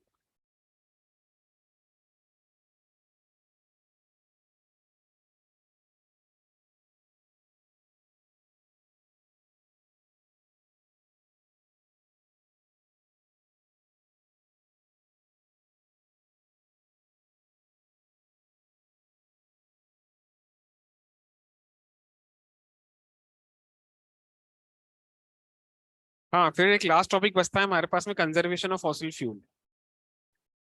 हाँ, फिर एक लास्ट टॉपिक बचता है हमारे पास में, conservation of fossil fuel.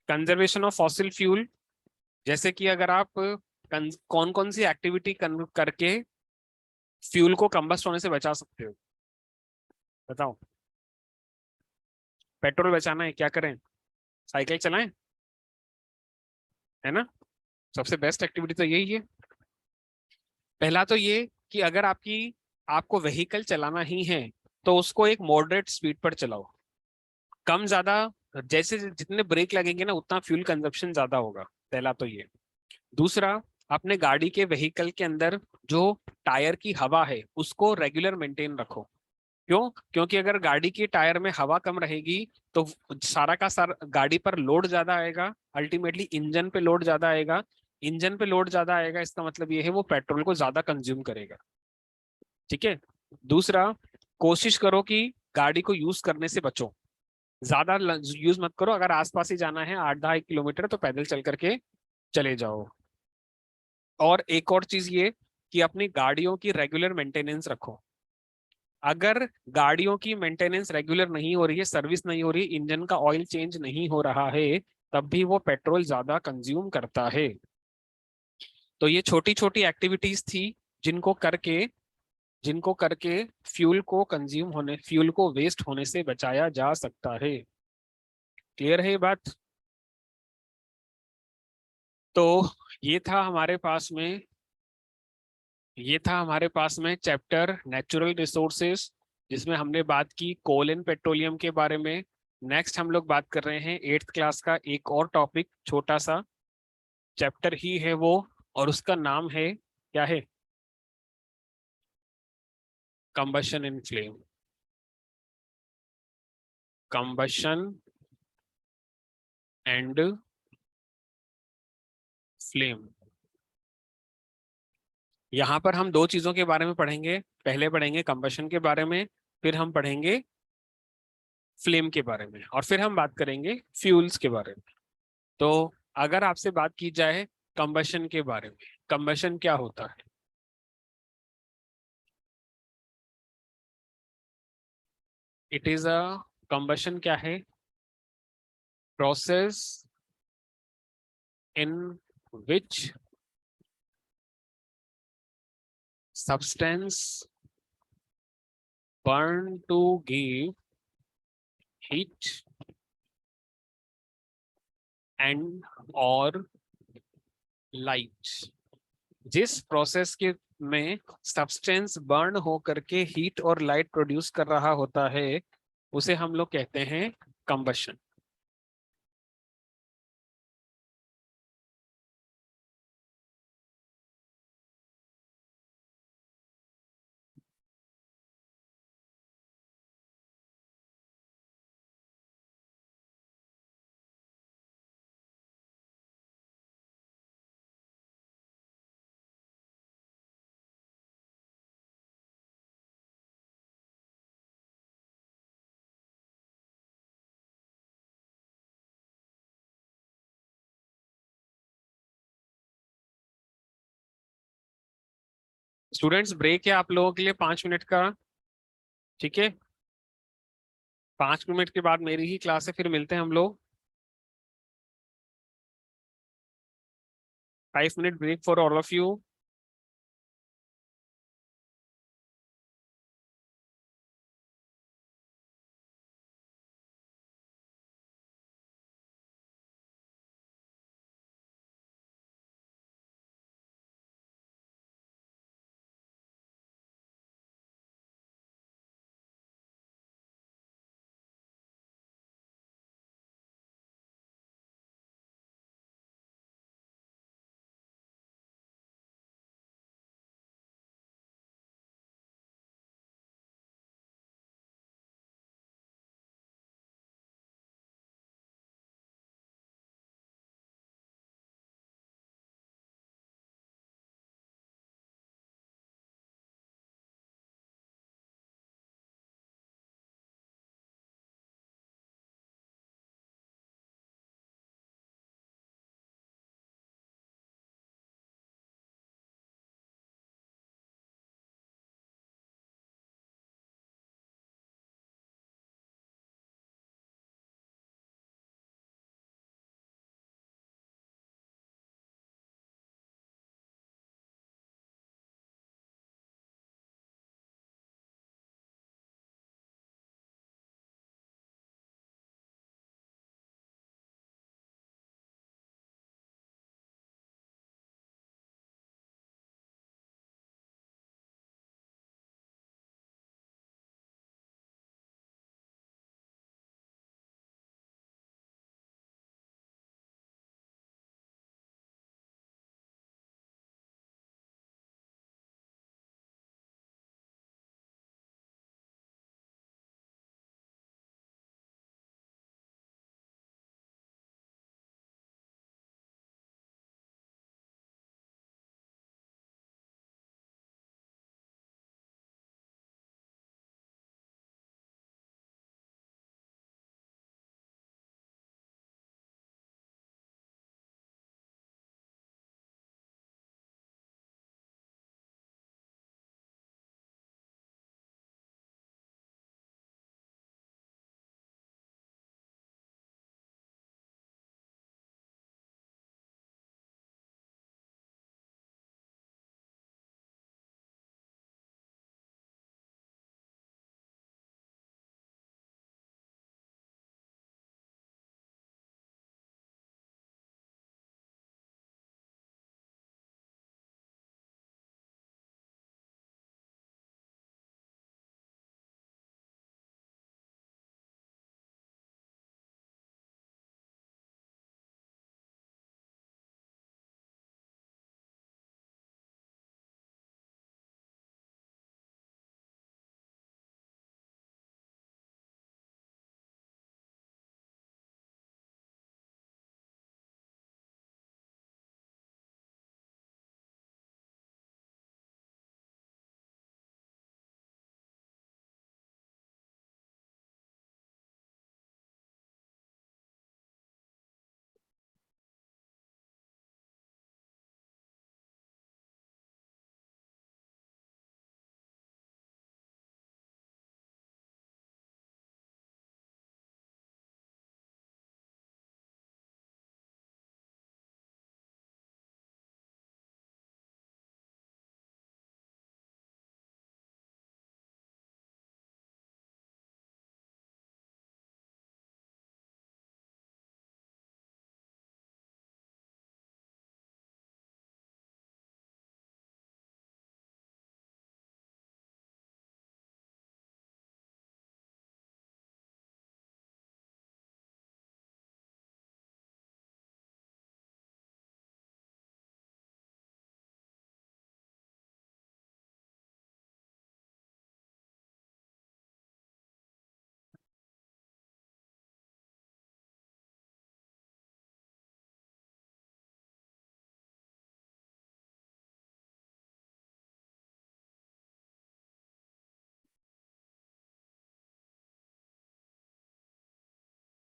Conservation of fossil fuel, जैसे कि अगर आप कौन कौन सी एक्टिविटी करके फ्यूल को कंबस्ट होने से बचा सकते हो, बताओ। पेट्रोल बचाना है, क्या करें, साइकिल चलाएं, है ना। सबसे बेस्ट एक्टिविटी तो यही है। पहला तो ये कि अगर आपको व्हीकल चलाना ही है तो उसको एक मॉडरेट स्पीड पर चलाओ, कम ज्यादा, जैसे जितने ब्रेक लगेंगे ना उतना फ्यूल कंजप्शन ज्यादा होगा, पहला तो ये। दूसरा, अपने गाड़ी के व्हीकल के अंदर जो टायर की हवा है उसको रेगुलर मेंटेन रखो। क्यों? क्योंकि अगर गाड़ी की टायर में हवा कम रहेगी तो सारा का सारा गाड़ी पर लोड ज्यादा आएगा, अल्टीमेटली इंजन पे लोड ज्यादा आएगा। इंजन पे लोड ज्यादा आएगा, इसका मतलब ये है वो पेट्रोल को ज्यादा कंज्यूम करेगा। ठीक है। दूसरा, कोशिश करो कि गाड़ी को यूज करने से बचो, ज्यादा यूज मत करो। अगर आसपास ही जाना है 8-10 किलोमीटर तो पैदल चल करके चले जाओ। और एक और चीज ये कि अपनी गाड़ियों की रेगुलर मेंटेनेंस रखो। अगर गाड़ियों की मेंटेनेंस रेगुलर नहीं हो रही है, सर्विस नहीं हो रही, इंजन का ऑयल चेंज नहीं हो रहा है, तब भी वो पेट्रोल ज्यादा कंज्यूम करता है। तो ये छोटी छोटी एक्टिविटीज थी जिनको करके जिनको करके फ्यूल को वेस्ट होने से बचाया जा सकता है। क्लियर है ये बात? तो ये था हमारे पास में ये था हमारे पास में चैप्टर नेचुरल रिसोर्सेज, जिसमें हमने बात की कोल एंड पेट्रोलियम के बारे में। नेक्स्ट हम लोग बात कर रहे हैं 8th क्लास का एक और टॉपिक, छोटा सा चैप्टर ही है वो, और उसका नाम है, क्या है? Combustion in flame. Combustion and flame. यहाँ पर हम दो चीजों के बारे में पढ़ेंगे, पहले पढ़ेंगे कंबशन के बारे में, फिर हम पढ़ेंगे फ्लेम के बारे में, और फिर हम बात करेंगे फ्यूल्स के बारे में। तो अगर आपसे बात की जाए कंबशन के बारे में, कंबशन क्या होता है? इट इज अ कंबशन क्या है? Process in which substance burn to give heat and or light। जिस प्रोसेस के में सब्सटेंस बर्न हो करके हीट और लाइट प्रोड्यूस कर रहा होता है उसे हम लोग कहते हैं कंबशन। स्टूडेंट्स, ब्रेक है आप लोगों के लिए 5 मिनट का, ठीक है। 5 मिनट के बाद मेरी ही क्लास है, फिर मिलते हैं हम लोग। 5 minute break for all of you.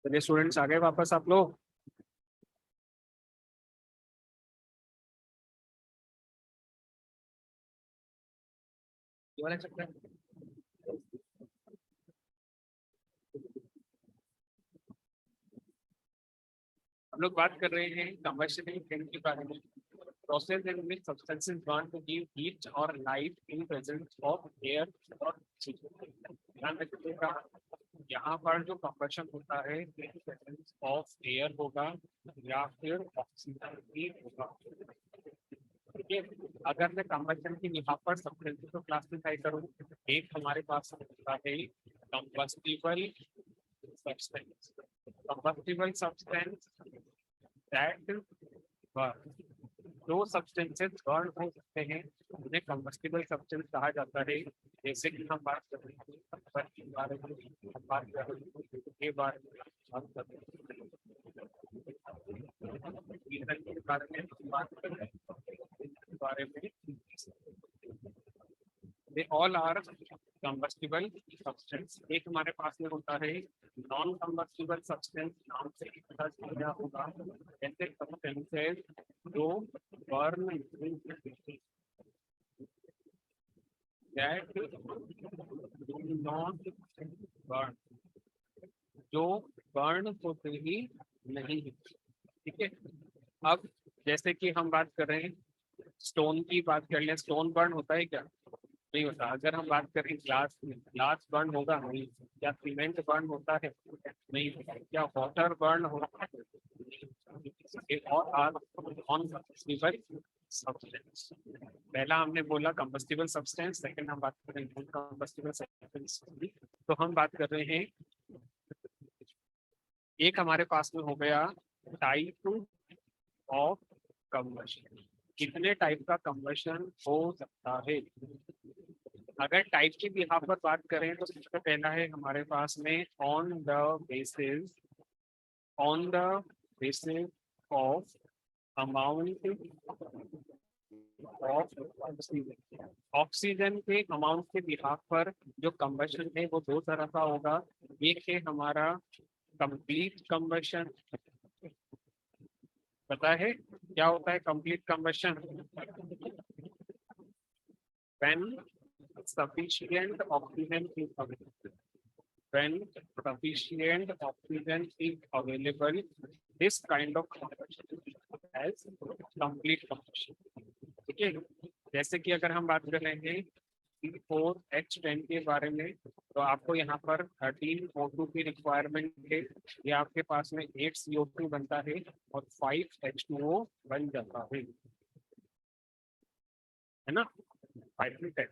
चलिए स्टूडेंट्स आ गए वापस आप लोग। ये वाला चैप्टर हम लोग बात कर रहे हैं कंबशन एंड के बारे में। Process in which substances burn to give heat और light in presence of air और ध्यान रखिएगा, यहाँ पर जो कंबशन होता है इन प्रेजेंस ऑफ एयर होगा या फिर ऑक्सीजन भी होगा। ठीक है, अगर मैं कंबशन की यहाँ पर सब्सटेंसेस को क्लासिफाई करूँ, एक हमारे पास होता है combustible substance. Combustible substance that burn, दो सब्सटेंसेस बर्न हो सकते हैं उन्हें कंबस्टिबल सब्सटेंस कहा जाता है। जैसे कि हम बात कर रहे हैं रबर के बारे में, हम बात कर रहे हैं के बारे में, बात कर रहे हैं ईंधन के बारे में, बात कर रहे हैं के बारे में। They all are combustible substance. एक हमारे पास में होता है नॉन कंबस्टिबल सब्सटेंस, नाम से ही पता चल गया होगा। ऐसे सब्सटेंसेस जो burn that do not burn, जो बर्न होते ही नहीं है। ठीक है, अब जैसे कि हम बात कर रहे हैं स्टोन की बात कर लें, स्टोन बर्न होता है क्या? नहीं होता। अगर हम बात करें ग्लास में, ग्लास बर्न होगा नहीं। क्या सीमेंट बर्न होता है? नहीं होता। क्या वाटर बर्न होता है? और आर नॉन कंबस्टिबल सब्सटेंस। पहला हमने बोला कंबस्टिबल सब्सटेंस, सेकंड हम बात कर रहे हैं कंबस्टिबल सब्सटेंस। तो हम बात कर रहे हैं, एक हमारे पास में हो गया टाइप ऑफ कंबशन। कितने टाइप का कंबशन हो सकता है? अगर टाइप की भी यहाँ पर बात करें तो सबसे पहला है हमारे पास में on the basis of amount of oxygen. Oxygen के अमाउंट के बिहाफ पर जो कंबशन है वो दो तरह का होगा। एक है हमारा कंप्लीट कंबशन। पता है क्या होता है complete combustion? When sufficient oxygen is available. When sufficient oxygen is available, this kind of combustion has complete combustion. ठीक है, जैसे कि अगर हम बात कर रहे हैं C4H10 के बारे में, तो आपको यहाँ पर 13 O2 की रिक्वायरमेंट है। ये आपके पास में 8 CO2 बनता है और 5 H2O बन जाता है ना? 5 में 10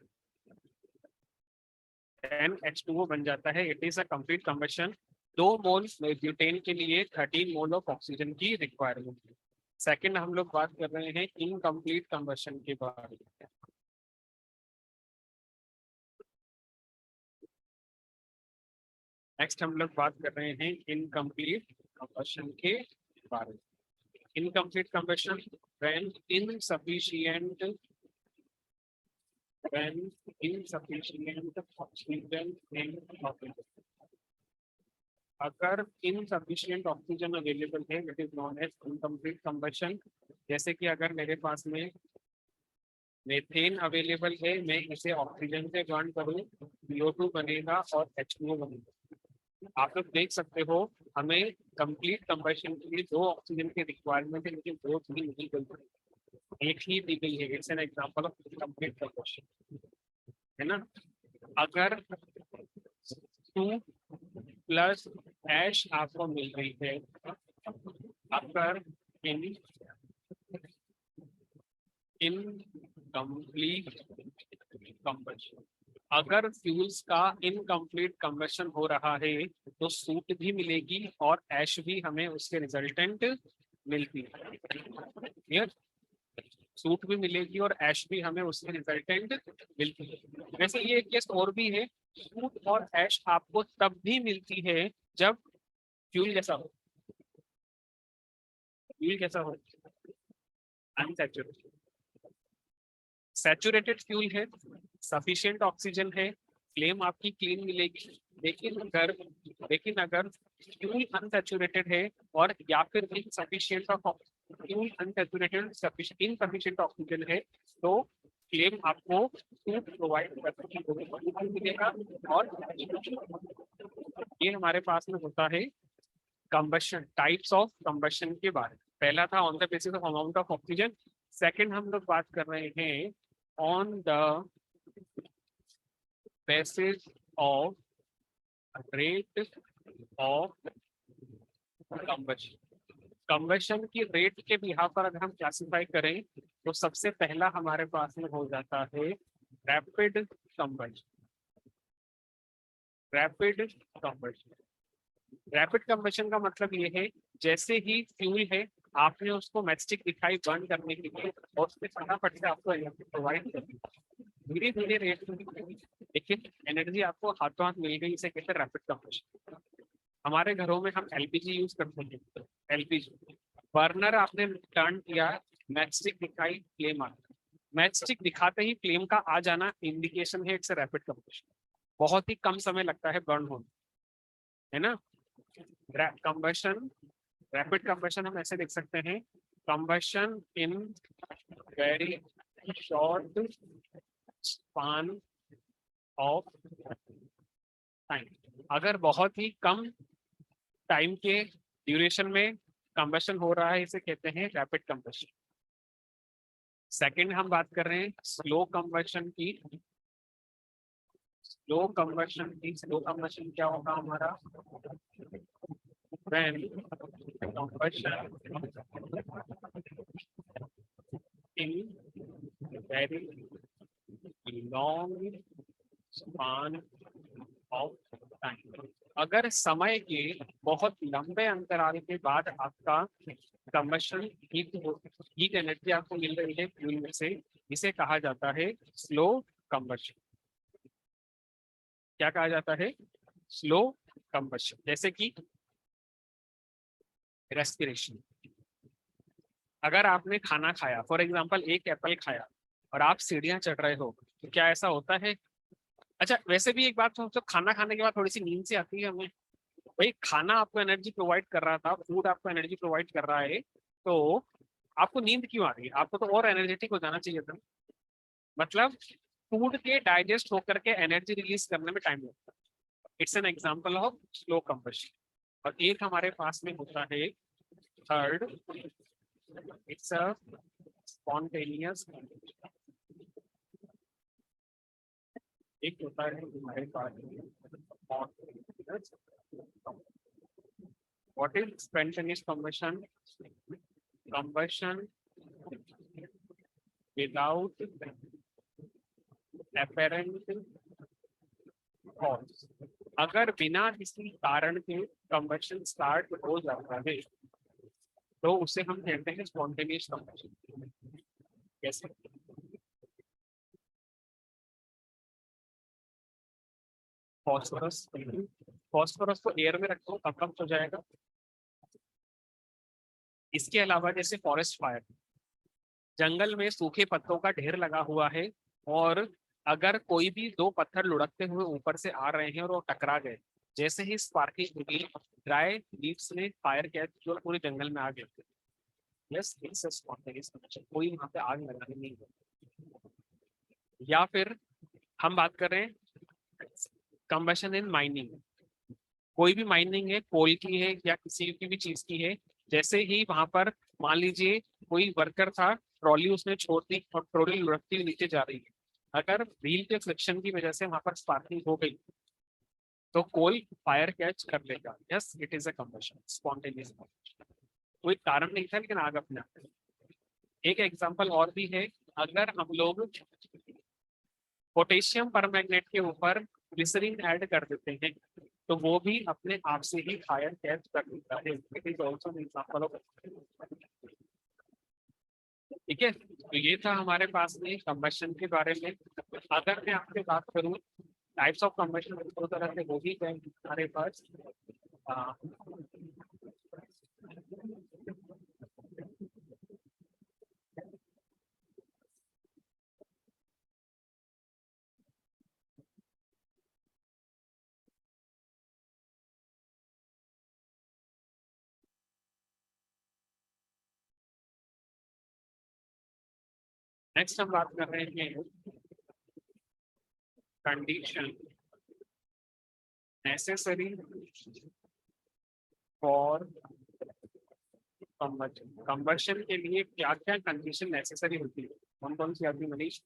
H2O बन जाता है। It is a complete combustion. 2 mole butane के लिए 13 मोल ऑफ ऑक्सीजन की रिक्वायरमेंट है। सेकंड हम लोग बात कर रहे हैं इनकम्प्लीट कंबशन के बारे में। नेक्स्ट हम लोग बात कर रहे हैं इनकम्प्लीट कंबशन के बारे में। Incomplete combustion when insufficient oxygen in available। अगर insufficient oxygen अवेलेबल है, it is known as incomplete combustion. जैसे कि अगर मेरे पास में मेथेन अवेलेबल है, मैं इसे ऑक्सीजन से बर्न करूं, CO2 बनेगा और H2O बनेगा। आप लोग देख सकते हो हमें कंप्लीट कंबशन के लिए 2 ऑक्सीजन की रिक्वायरमेंट है, लेकिन 2 भी नहीं गई, एक ही दी गई है। It's an example of complete combustion, है ना? अगर 2 प्लस ऐश आपको मिल रही है, अगर इनकम्प्लीट कंबशन, अगर फ्यूल्स का इनकम्प्लीट कंबशन हो रहा है तो सूट भी मिलेगी और ऐश भी हमें उसके रिजल्टेंट मिलती है। क्लियर? सूट भी मिलेगी और ऐश भी हमें उसके रिजल्टेंट मिलती है। वैसे ये एक केस और भी है, सूट और ऐश आपको तब भी मिलती है जब फ्यूल कैसा हो, फ्यूल कैसा हो, अनसैचुरेटेड। सैचुरेटेड फ्यूल है, सफिशिएंट ऑक्सीजन है, फ्लेम आपकी क्लीन मिलेगी। लेकिन अगर फ्यूल अनसैचुरेटेड है और या फिर insufficient of fuel unsaturated insufficient oxygen है, तो फ्लेम आपको प्रोवाइड मिलेगा। और ये हमारे पास में होता है कंबशन, टाइप्स ऑफ कंबशन के बारे में। पहला था on the basis of amount of oxygen, second हम लोग बात कर रहे हैं on the basis of rate of combustion. Combustion की रेट के बिहाफ पर अगर हम क्लासिफाई करें तो सबसे पहला हमारे पास में हो जाता है rapid combustion. Rapid combustion, rapid combustion का मतलब ये है जैसे ही फ्यूल है आपने उसको मैचस्टिक दिखाई बर्न करने के लिए और उसमें फटाफट से आपको एनर्जी प्रोवाइड करनी, धीरे धीरे रेट लेकिन एनर्जी आपको हाथों हाथ मिल गई, इसे कहते हैं रैपिड कंबशन। हमारे घरों में हम एलपीजी यूज करते हैं, एलपीजी बर्नर आपने टर्न किया, मैचस्टिक दिखाई, फ्लेम आ गया। मैचस्टिक दिखाते ही फ्लेम का आ जाना इंडिकेशन है इट्स रैपिड कंबशन। बहुत ही कम समय लगता है बर्न होने, है ना। कंबशन, रैपिड कंबशन हम ऐसे देख सकते हैं, combustion in very short span of time. अगर बहुत ही कम टाइम के ड्यूरेशन में कंबशन हो रहा है, इसे कहते हैं रैपिड कंबशन। सेकंड हम बात कर रहे हैं स्लो कंबशन की। स्लो कंबशन क्या होगा हमारा, when combustion in very long span of time। अगर समय के बहुत लंबे अंतराल के बाद आपका कंबशन हीट एनर्जी आपको मिल रही है फ्यूल में से, इसे कहा जाता है स्लो कंबशन। क्या कहा जाता है, स्लो कंबशन। जैसे कि रेस्पिरेशन, अगर आपने खाना खाया, फॉर एग्जांपल एक एप्पल खाया और आप सीढ़ियां चढ़ रहे हो, तो क्या ऐसा होता है। अच्छा वैसे भी एक बात सोचो, खाना खाने के बाद थोड़ी सी नींद से आती है हमें, भाई खाना आपको एनर्जी प्रोवाइड कर रहा था, फूड आपको एनर्जी प्रोवाइड कर रहा है, तो आपको नींद क्यों आ रही है, आपको तो और एनर्जेटिक हो जाना चाहिए था। मतलब फूड के डाइजेस्ट होकर के एनर्जी रिलीज करने में टाइम लगता है। It's an example of slow combustion. और एक हमारे पास में होता है थर्ड, इट्स अ स्पॉन्टेनियस। एक होता है हमारे पास what is spontaneous combustion, combustion without apparent cause। अगर बिना किसी कारण के कंबशन स्टार्ट हो जाता है तो उसे हम कहते हैं स्पॉन्टेनियस कंबशन। कैसे, फॉस्फोरस, फॉस्फोरस को एयर में रखो तब कम हो जाएगा। इसके अलावा जैसे फॉरेस्ट फायर, जंगल में सूखे पत्तों का ढेर लगा हुआ है और अगर कोई भी दो पत्थर लुढ़कते हुए ऊपर से आ रहे हैं और वो टकरा गए, जैसे ही स्पार्किंग हुई, ड्राई लीव्स ने फायर कैच जो पूरे जंगल में आ गए। Yes, it's a spontaneous combustion, कोई वहां पे आग लगाने नहीं है। या फिर हम बात कर रहे हैं कंबशन इन माइनिंग, कोई भी माइनिंग है, कोल की है या किसी की भी चीज की है, जैसे ही वहां पर मान लीजिए कोई वर्कर था, ट्रॉली उसने छोड़ दी और ट्रॉली लुढ़कती हुई नीचे जा रही है, अगर व्हील के फ्रिक्शन की वजह से वहां पर स्पार्किंग हो गई तो कोल फायर कैच कर लेगा। Yes, it is a combustion, spontaneous combustion. कोई कारण नहीं था लेकिन आग अपने आप। एक एग्जांपल और भी है, अगर हम लोग पोटेशियम परमैंगनेट के ऊपर ग्लिसरीन ऐड कर देते हैं तो वो भी अपने आप से ही फायर कैच कर लेता है। It is also an example of. ठीक है, तो ये था हमारे पास में कंबशन के बारे में। अगर मैं आपसे बात करूं टाइप्स ऑफ कंबशन, दो तरह से हो ही गए हमारे पास। नेक्स्ट हम बात कर रहे हैं condition necessary for combustion. Combustion के लिए क्या क्या कंडीशन नेसेसरी होती है, कौन कौन सी आती है Manish?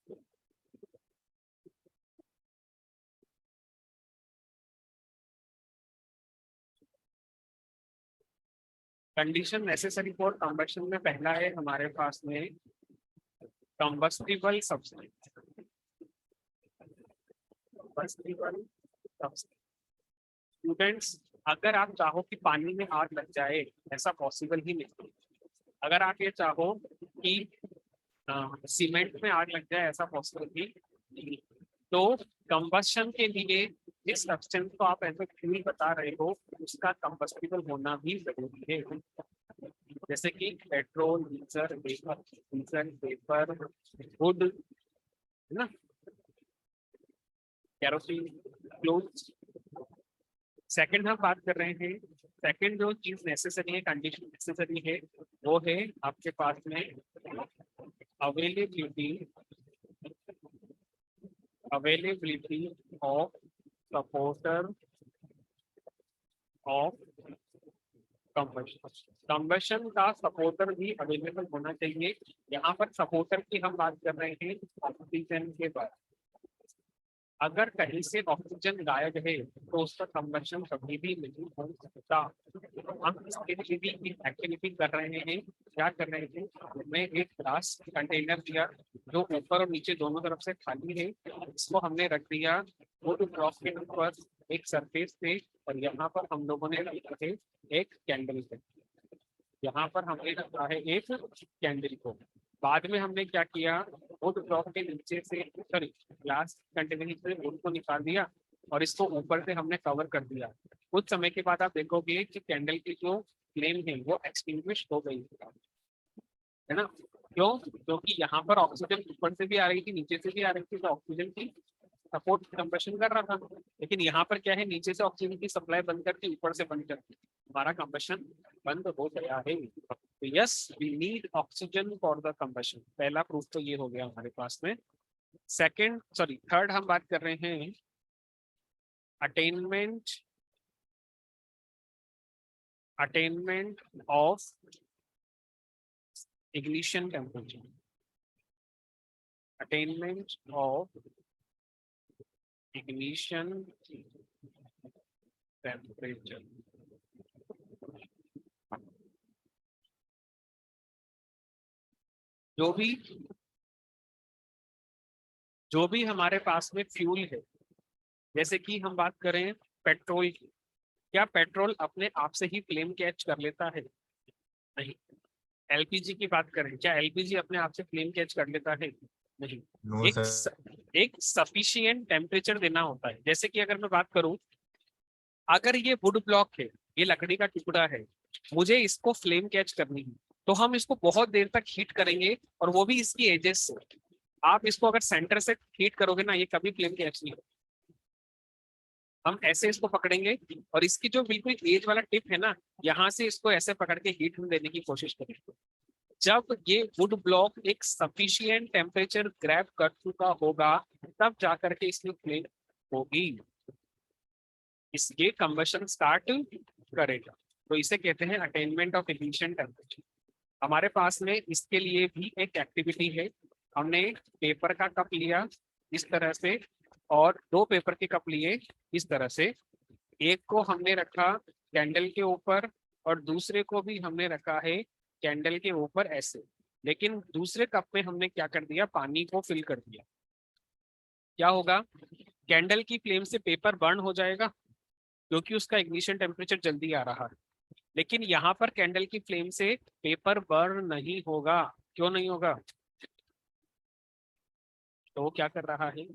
Condition necessary for combustion में पहला है हमारे पास में combustible substance. Combustible substance students, अगर आप चाहो कि पानी में आग लग जाए, ऐसा पॉसिबल ही नहीं। अगर आप ये चाहो कि सीमेंट में आग लग जाए, ऐसा पॉसिबल ही नहीं। तो कंबशन के लिए जिस सब्सटेंस को आप ऐसे फ्यूल बता रहे हो उसका कंबस्टिबल होना भी जरूरी है। जैसे कि पेट्रोल, डीजल, वेपर, वुड, है ना, केरोसिन, क्लोथ्स। सेकंड हम बात कर रहे हैं, सेकंड जो चीज नेसेसरी है, कंडीशन नेसेसरी है, वो है आपके पास में availability of supporter of combustion. Combustion का सपोर्टर भी अवेलेबल होना चाहिए। यहाँ पर सपोर्टर की हम बात कर रहे हैं ऑक्सीजन के बारे में। अगर कहीं से ऑक्सीजन गायब है तो उसका कंबशन कभी भी नहीं हो सकता। हम इसके लिए भी एक्टिविटी कर रहे हैं। क्या कर रहे हैं, हमने एक ग्लास कंटेनर लिया जो ऊपर और नीचे दोनों तरफ से खाली है, इसको हमने रख दिया वुड ब्लॉक के ऊपर एक सरफेस पे, और यहाँ पर हम लोगों ने रखा है एक कैंडल पे। यहाँ पर हमने रखा है एक कैंडल को। बाद में हमने क्या किया, वुड ब्लॉक के नीचे से, सॉरी, ग्लास कंटेनर से वुड को निकाल दिया और इसको ऊपर से हमने कवर कर दिया। कुछ समय के बाद आप देखोगे कि कैंडल की जो फ्लेम है वो एक्सटिंग्विश हो गई है ना। क्यों? क्योंकि यहाँ पर ऑक्सीजन ऊपर से भी आ रही थी, नीचे से भी आ रही थी, तो ऑक्सीजन की सपोर्ट कंबशन कर रहा था। लेकिन यहाँ पर क्या है, नीचे से ऑक्सीजन की सप्लाई बंद करके ऊपर से बंद करके हमारा कंबशन बंद हो गया है। तो yes, we need oxygen for the combustion. पहला प्रूफ तो ये हो गया हमारे पास में। सेकंड, सॉरी, थर्ड हम बात कर रहे हैं attainment of ignition temperature, attainment of ignition temperature। जो भी हमारे पास में फ्यूल है, जैसे कि हम बात करें पेट्रोल की, क्या पेट्रोल अपने आप से ही फ्लेम कैच कर लेता है? नहीं। एलपीजी की बात करें, क्या एलपीजी अपने आप से फ्लेम कैच कर लेता है? नहीं।
No sir.
एक सफिशिएंट टेम्परेचर देना होता है। जैसे कि अगर मैं बात करूं, अगर ये वुड ब्लॉक है, ये लकड़ी का टुकड़ा है, मुझे इसको फ्लेम कैच करनी है, तो हम इसको बहुत देर तक हीट करेंगे, और वो भी इसकी एजेस से। आप इसको अगर सेंटर से हीट करोगे ना, ये कभी फ्लेम कैच नहीं होगा। हम ऐसे इसको पकड़ेंगे और इसकी जो बिल्कुल एज वाला टिप है ना, यहाँ से इसको ऐसे पकड़ के हीट देने की कोशिश करेंगे। जब ये वुड ब्लॉक एक सफिशिएंट टेम्परेचर ग्रैब कर चुका होगा, तब जाकर के इसमें फ्लेम होगी, ये कंबशन स्टार्ट करेगा। तो इसे कहते हैं अटेनमेंट ऑफ इग्निशन टेम्परेचर। हमारे पास में इसके लिए भी एक एक्टिविटी है। हमने पेपर का कप लिया इस तरह से, और दो पेपर के कप लिए इस तरह से। एक को हमने रखा कैंडल के ऊपर और दूसरे को भी हमने रखा है कैंडल के ऊपर ऐसे। लेकिन दूसरे कप में हमने क्या कर दिया, पानी को फिल कर दिया। क्या होगा, कैंडल की फ्लेम से पेपर बर्न हो जाएगा क्योंकि उसका इग्निशन टेम्परेचर जल्दी आ रहा है। लेकिन यहाँ पर कैंडल की फ्लेम से पेपर बर्न नहीं होगा। क्यों नहीं होगा? तो वो क्या कर रहा है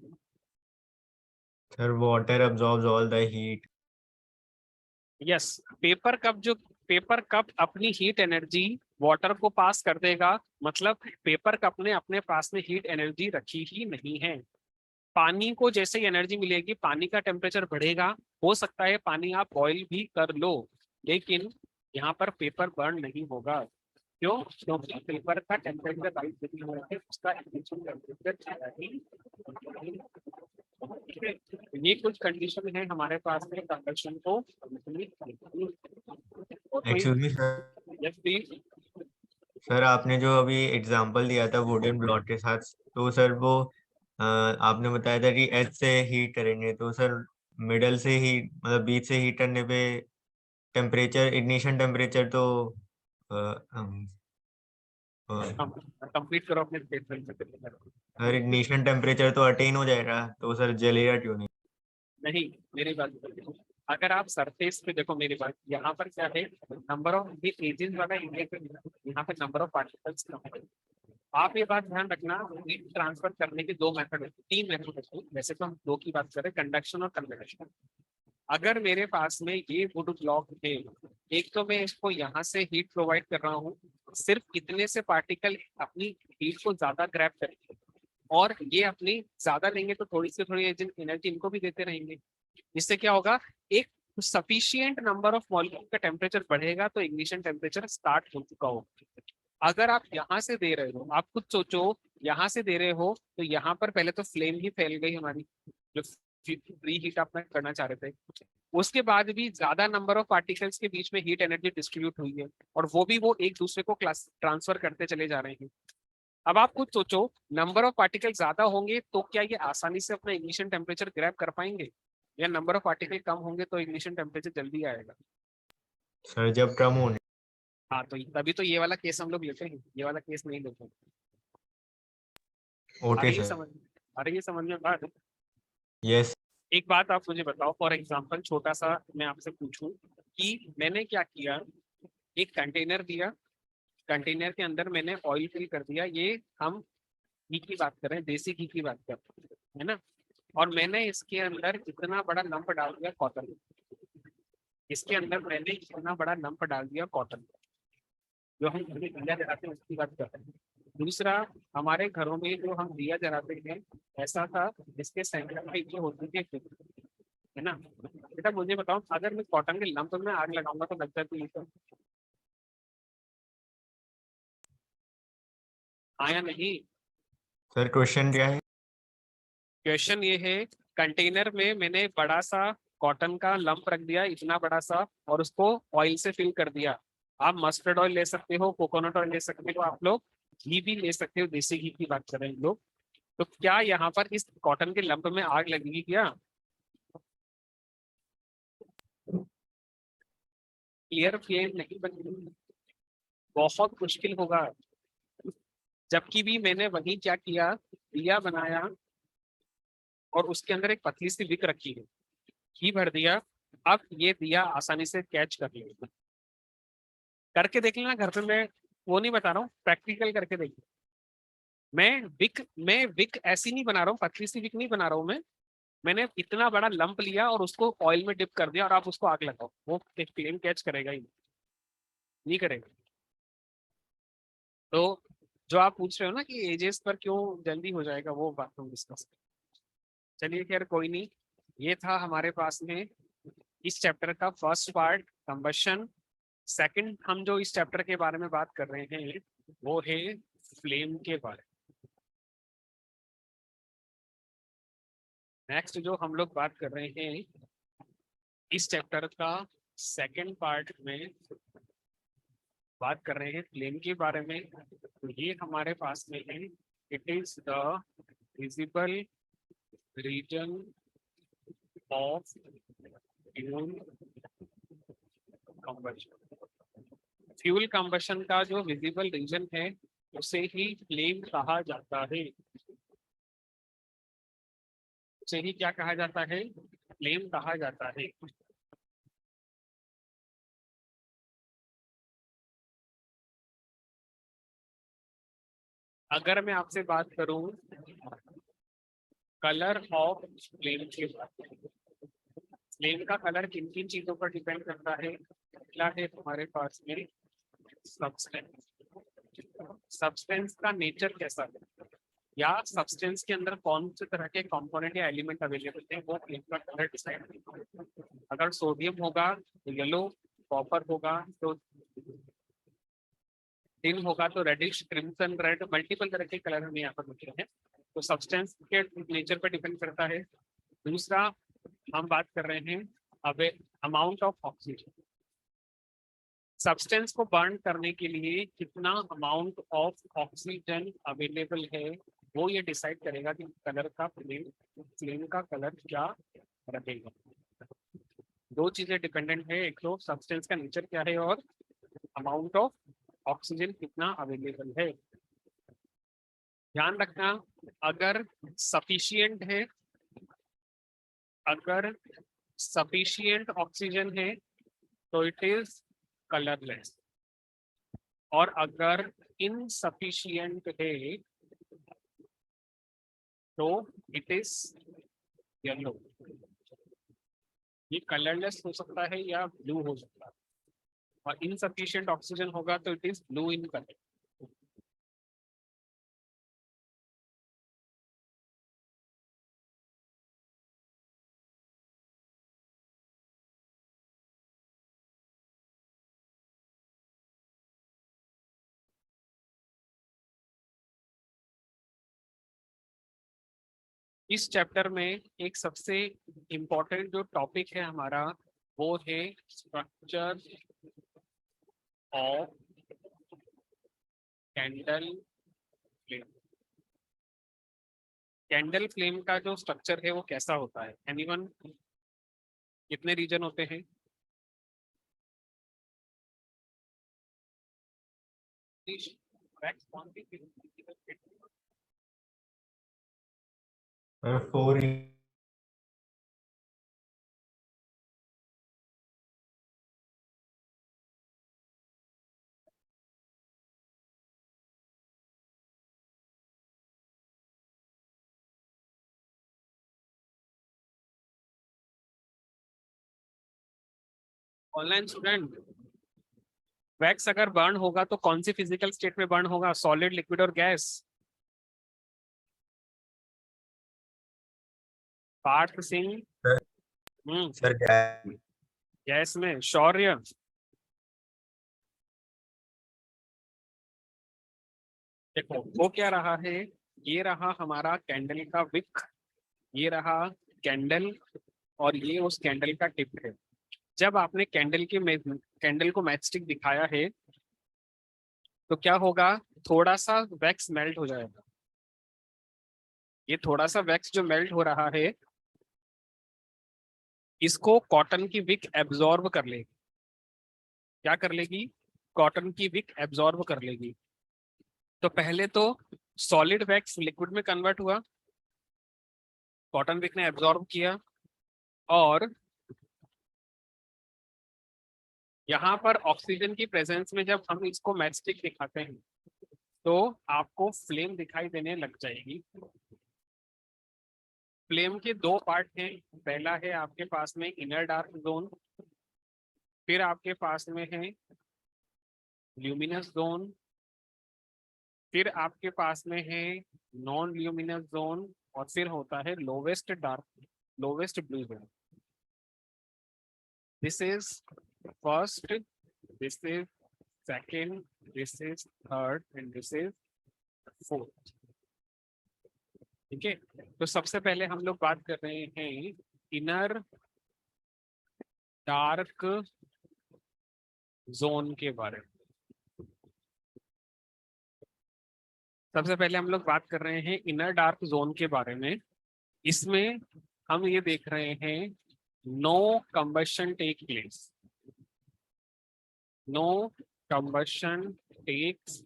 sir, water absorbs all the heat।
Yes, paper cup अपनी हीट एनर्जी वाटर को पास कर देगा। मतलब पेपर कप ने अपने पास में हीट एनर्जी रखी ही नहीं है। पानी को जैसे ही एनर्जी मिलेगी, पानी का टेम्परेचर बढ़ेगा। हो सकता है पानी आप बॉईल भी कर लो, लेकिन यहाँ पर पेपर बर्न नहीं होगा। क्यों? क्योंकि पेपर का टेम्परेचर राइज नहीं हो रहा है, उसका इनिशियल टेम्परेचर ज्यादा ही। ठीक है, ये कुछ कंडीशन है हमारे पास में कंडक्शन को।
Excuse me sir,
yes please.
Sir आपने जो अभी एग्जांपल दिया था वुडन ब्लॉक के साथ, तो सर वो आपने बताया था कि एच से हीट करेंगे, तो सर मिडल से ही मतलब बीच से हीट करने पे टेम्परेचर, इग्निशन टेम्परेचर तो
कंप्लीट करो अपने स्टेटमेंट।
सर इग्निशन टेम्परेचर तो अटेन हो जाएगा, तो सर जलेगा क्यों नहीं?
नहीं, मेरी बात सुनो। अगर आप सरफेस पे देखो मेरी बात, यहाँ पर क्या है, नंबर ऑफ ये एजेंट वाला इंडिकेटर, यहाँ पे नंबर ऑफ पार्टिकल्स कम है। आप ये बात ध्यान रखना, हीट ट्रांसफर करने के दो मेथड होते हैं, तीन मेथड होते हैं, वैसे तो हम दो की बात करें, कंडक्शन और कन्वेक्शन। अगर मेरे पास में ये वुड ब्लॉक है, एक तो मैं इसको यहाँ से हीट प्रोवाइड कर रहा हूँ, सिर्फ इतने से पार्टिकल अपनी हीट को ज्यादा ग्रैब करेंगे, और ये अपनी ज्यादा लेंगे तो थोड़ी सी थोड़ी एनर्जी इनको भी देते रहेंगे। इससे क्या होगा, एक सफिशियंट नंबर ऑफ मॉलिक्यूल का टेम्परेचर बढ़ेगा तो इग्निशन टेम्परेचर स्टार्ट हो चुका होगा। अगर आप यहाँ से दे रहे हो, आप खुद सोचो, यहाँ से दे रहे हो तो यहाँ पर पहले तो फ्लेम ही फैल गई हमारी, जो प्री हीट आप करना चाह रहे थे। उसके बाद भी ज्यादा नंबर ऑफ पार्टिकल्स के बीच में हीट एनर्जी डिस्ट्रीब्यूट हुई है, और वो एक दूसरे को क्लास ट्रांसफर करते चले जा रहे हैं। अब आप खुद सोचो, नंबर ऑफ पार्टिकल ज्यादा होंगे तो क्या ये आसानी से अपना इग्निशन टेम्परेचर ग्रैब कर पाएंगे, या नंबर ऑफ पार्टिकल कम होंगे तो इग्निशन टेम्परेचर जल्दी आएगा?
सर जब कम होने।
हाँ, तो तभी तो ये वाला केस हम लोग लेते हैं, ये वाला केस नहीं लेते हैं। आ
ओके
रही है
सर।
समझ, आ रही है समझ में बात?
यस।
एक बात आप मुझे बताओ, फॉर एग्जांपल छोटा सा मैं आपसे पूछूं कि मैंने क्या किया, एक कंटेनर दिया, कंटेनर के अंदर मैंने ऑयल फिल कर दिया, ये हम घी की बात कर रहे हैं, देसी घी की बात कर रहे हैं, है ना, और मैंने इसके अंदर इतना बड़ा लंप डाल दिया कॉटन, इसके अंदर मैंने इतना बड़ा लंप डाल दिया कॉटन, जो हम घर में दिया जलाते हैं उसकी बात कर रहे हैं। दूसरा, हमारे घरों में जो हम दिया जलाते हैं ऐसा था जिसके सेंटर में ये होती थी, है ना। बेटा मुझे बताओ, अगर मैं कॉटन के लंप में आग लगाऊंगा तो लग जाती है तो? हाँ या नहीं?
सर क्वेश्चन क्या है?
क्वेश्चन ये है, कंटेनर में मैंने बड़ा सा कॉटन का लंप रख दिया, इतना बड़ा सा, और उसको ऑयल से फिल कर दिया। आप मस्टर्ड ऑयल ले सकते हो, कोकोनट ऑयल ले सकते हो, आप लोग घी भी ले सकते हो, देसी घी की बात कर रहे हैं हम लोग। तो क्या यहाँ पर इस कॉटन के लंप में आग लगेगी क्या? क्लियर फ्लेम नहीं बनेगी, बहुत मुश्किल होगा। जबकि भी मैंने वही क्या किया, दिया बनाया और उसके अंदर एक पतली सी विक रखी है, घी भर दिया, अब ये दिया आसानी से कैच कर लेगा। करके देख लेना घर पे, मैं वो नहीं बता रहा हूँ, प्रैक्टिकल करके देखिए। मैं विक ऐसी नहीं बना रहा हूँ, पतली सी विक नहीं बना रहा हूँ मैंने इतना बड़ा लंप लिया और उसको ऑयल में डिप कर दिया, और आप उसको आग लगाओ, वो फ्लेम कैच करेगा ही नहीं करेगा। तो जो आप पूछ रहे हो ना कि एजेस पर क्यों जल्दी हो जाएगा, वो बात हम डिस्कस करें। चलिए खैर कोई नहीं, ये था हमारे पास में इस चैप्टर का फर्स्ट पार्ट, कंबशन। सेकंड हम जो इस चैप्टर के बारे में बात कर रहे हैं वो है फ्लेम के बारे में। नेक्स्ट जो हम लोग बात कर रहे हैं इस चैप्टर का सेकंड पार्ट में बात कर रहे हैं फ्लेम के बारे में। तो ये हमारे पास में है, it is the visible region of fuel combustion. Fuel combustion का जो विजिबल रीजन है उसे ही फ्लेम कहा जाता है, उसे ही क्या कहा जाता है, फ्लेम कहा जाता है। अगर मैं आपसे बात करूं कलर ऑफ फ्लेम के बारे में, फ्लेम का कलर किन किन चीजों पर डिपेंड करता है? पहला है हमारे पास में सब्सटेंस, सब्सटेंस का नेचर कैसा है, या सब्सटेंस के अंदर कौन से तरह के कंपोनेंट या एलिमेंट अवेलेबल है, वो फ्लेम का कलर डिसाइड करता है। अगर सोडियम होगा तो येलो, कॉपर होगा तो टिन होगा तो रेडिश, क्रिम्सन, रेड, मल्टीपल तरह के कलर हमें यहाँ पर मिल रहे हैं। तो सब्सटेंस के नेचर पर डिपेंड करता है। दूसरा हम बात कर रहे हैं अब अमाउंट ऑफ ऑक्सीजन। सब्सटेंस को बर्न करने के लिए कितना अमाउंट ऑफ ऑक्सीजन अवेलेबल है वो ये डिसाइड करेगा कि कलर का फ्लेम का कलर क्या रहेगा। दो चीजें डिपेंडेंट है, एक तो सब्सटेंस का नेचर क्या है और अमाउंट ऑफ ऑक्सीजन कितना अवेलेबल है। ध्यान रखना, अगर सफिशिएंट है, अगर सफिशिएंट ऑक्सीजन है तो इट इज कलरलेस, और अगर इनसफिशिएंट है तो इट इज येलो। ये कलरलेस हो सकता है या ब्लू हो सकता है, और इनसफिशिएंट ऑक्सीजन होगा तो it is blue in colour. इस चैप्टर में एक सबसे इम्पोर्टेंट जो टॉपिक है हमारा वो है structure of candle flame. Candle flame का जो स्ट्रक्चर है वो कैसा होता है? एनीवन? कितने रीजन होते हैं?
और 4
ऑनलाइन स्टूडेंट, वैक्स अगर बर्न होगा तो कौन सी फिजिकल स्टेट में बर्न होगा? सॉलिड, लिक्विड और gas? Parth Singh?
Sir
gas में। शौर्य? देखो वो क्या रहा है, ये रहा हमारा कैंडल का विक, ये रहा कैंडल, और ये उस कैंडल का टिप है। जब आपने कैंडल को मैचस्टिक दिखाया है तो क्या होगा, थोड़ा सा वैक्स मेल्ट हो जाएगा। ये थोड़ा सा वैक्स जो मेल्ट हो रहा है इसको कॉटन की विक एब्जॉर्ब कर लेगी। क्या कर लेगी? कॉटन की विक एब्जॉर्ब कर लेगी। तो पहले तो सॉलिड वैक्स लिक्विड में कन्वर्ट हुआ, कॉटन विक ने एब्जॉर्ब किया, और यहाँ पर ऑक्सीजन की प्रेजेंस में जब हम इसको मैचस्टिक दिखाते हैं तो आपको फ्लेम दिखाई देने लग जाएगी। फ्लेम के दो पार्ट हैं, पहला है आपके पास में इनर डार्क जोन, फिर आपके पास में है ल्यूमिनस जोन, फिर आपके पास में है नॉन ल्यूमिनस जोन, और फिर होता है lowest blue zone. This is first, this is second, this is third and this is fourth. ठीक है, तो सबसे पहले हम लोग बात कर रहे हैं इनर डार्क जोन के बारे में। सबसे पहले हम लोग बात कर रहे हैं इनर डार्क जोन के बारे में। इसमें हम ये देख रहे हैं no combustion take place, no combustion takes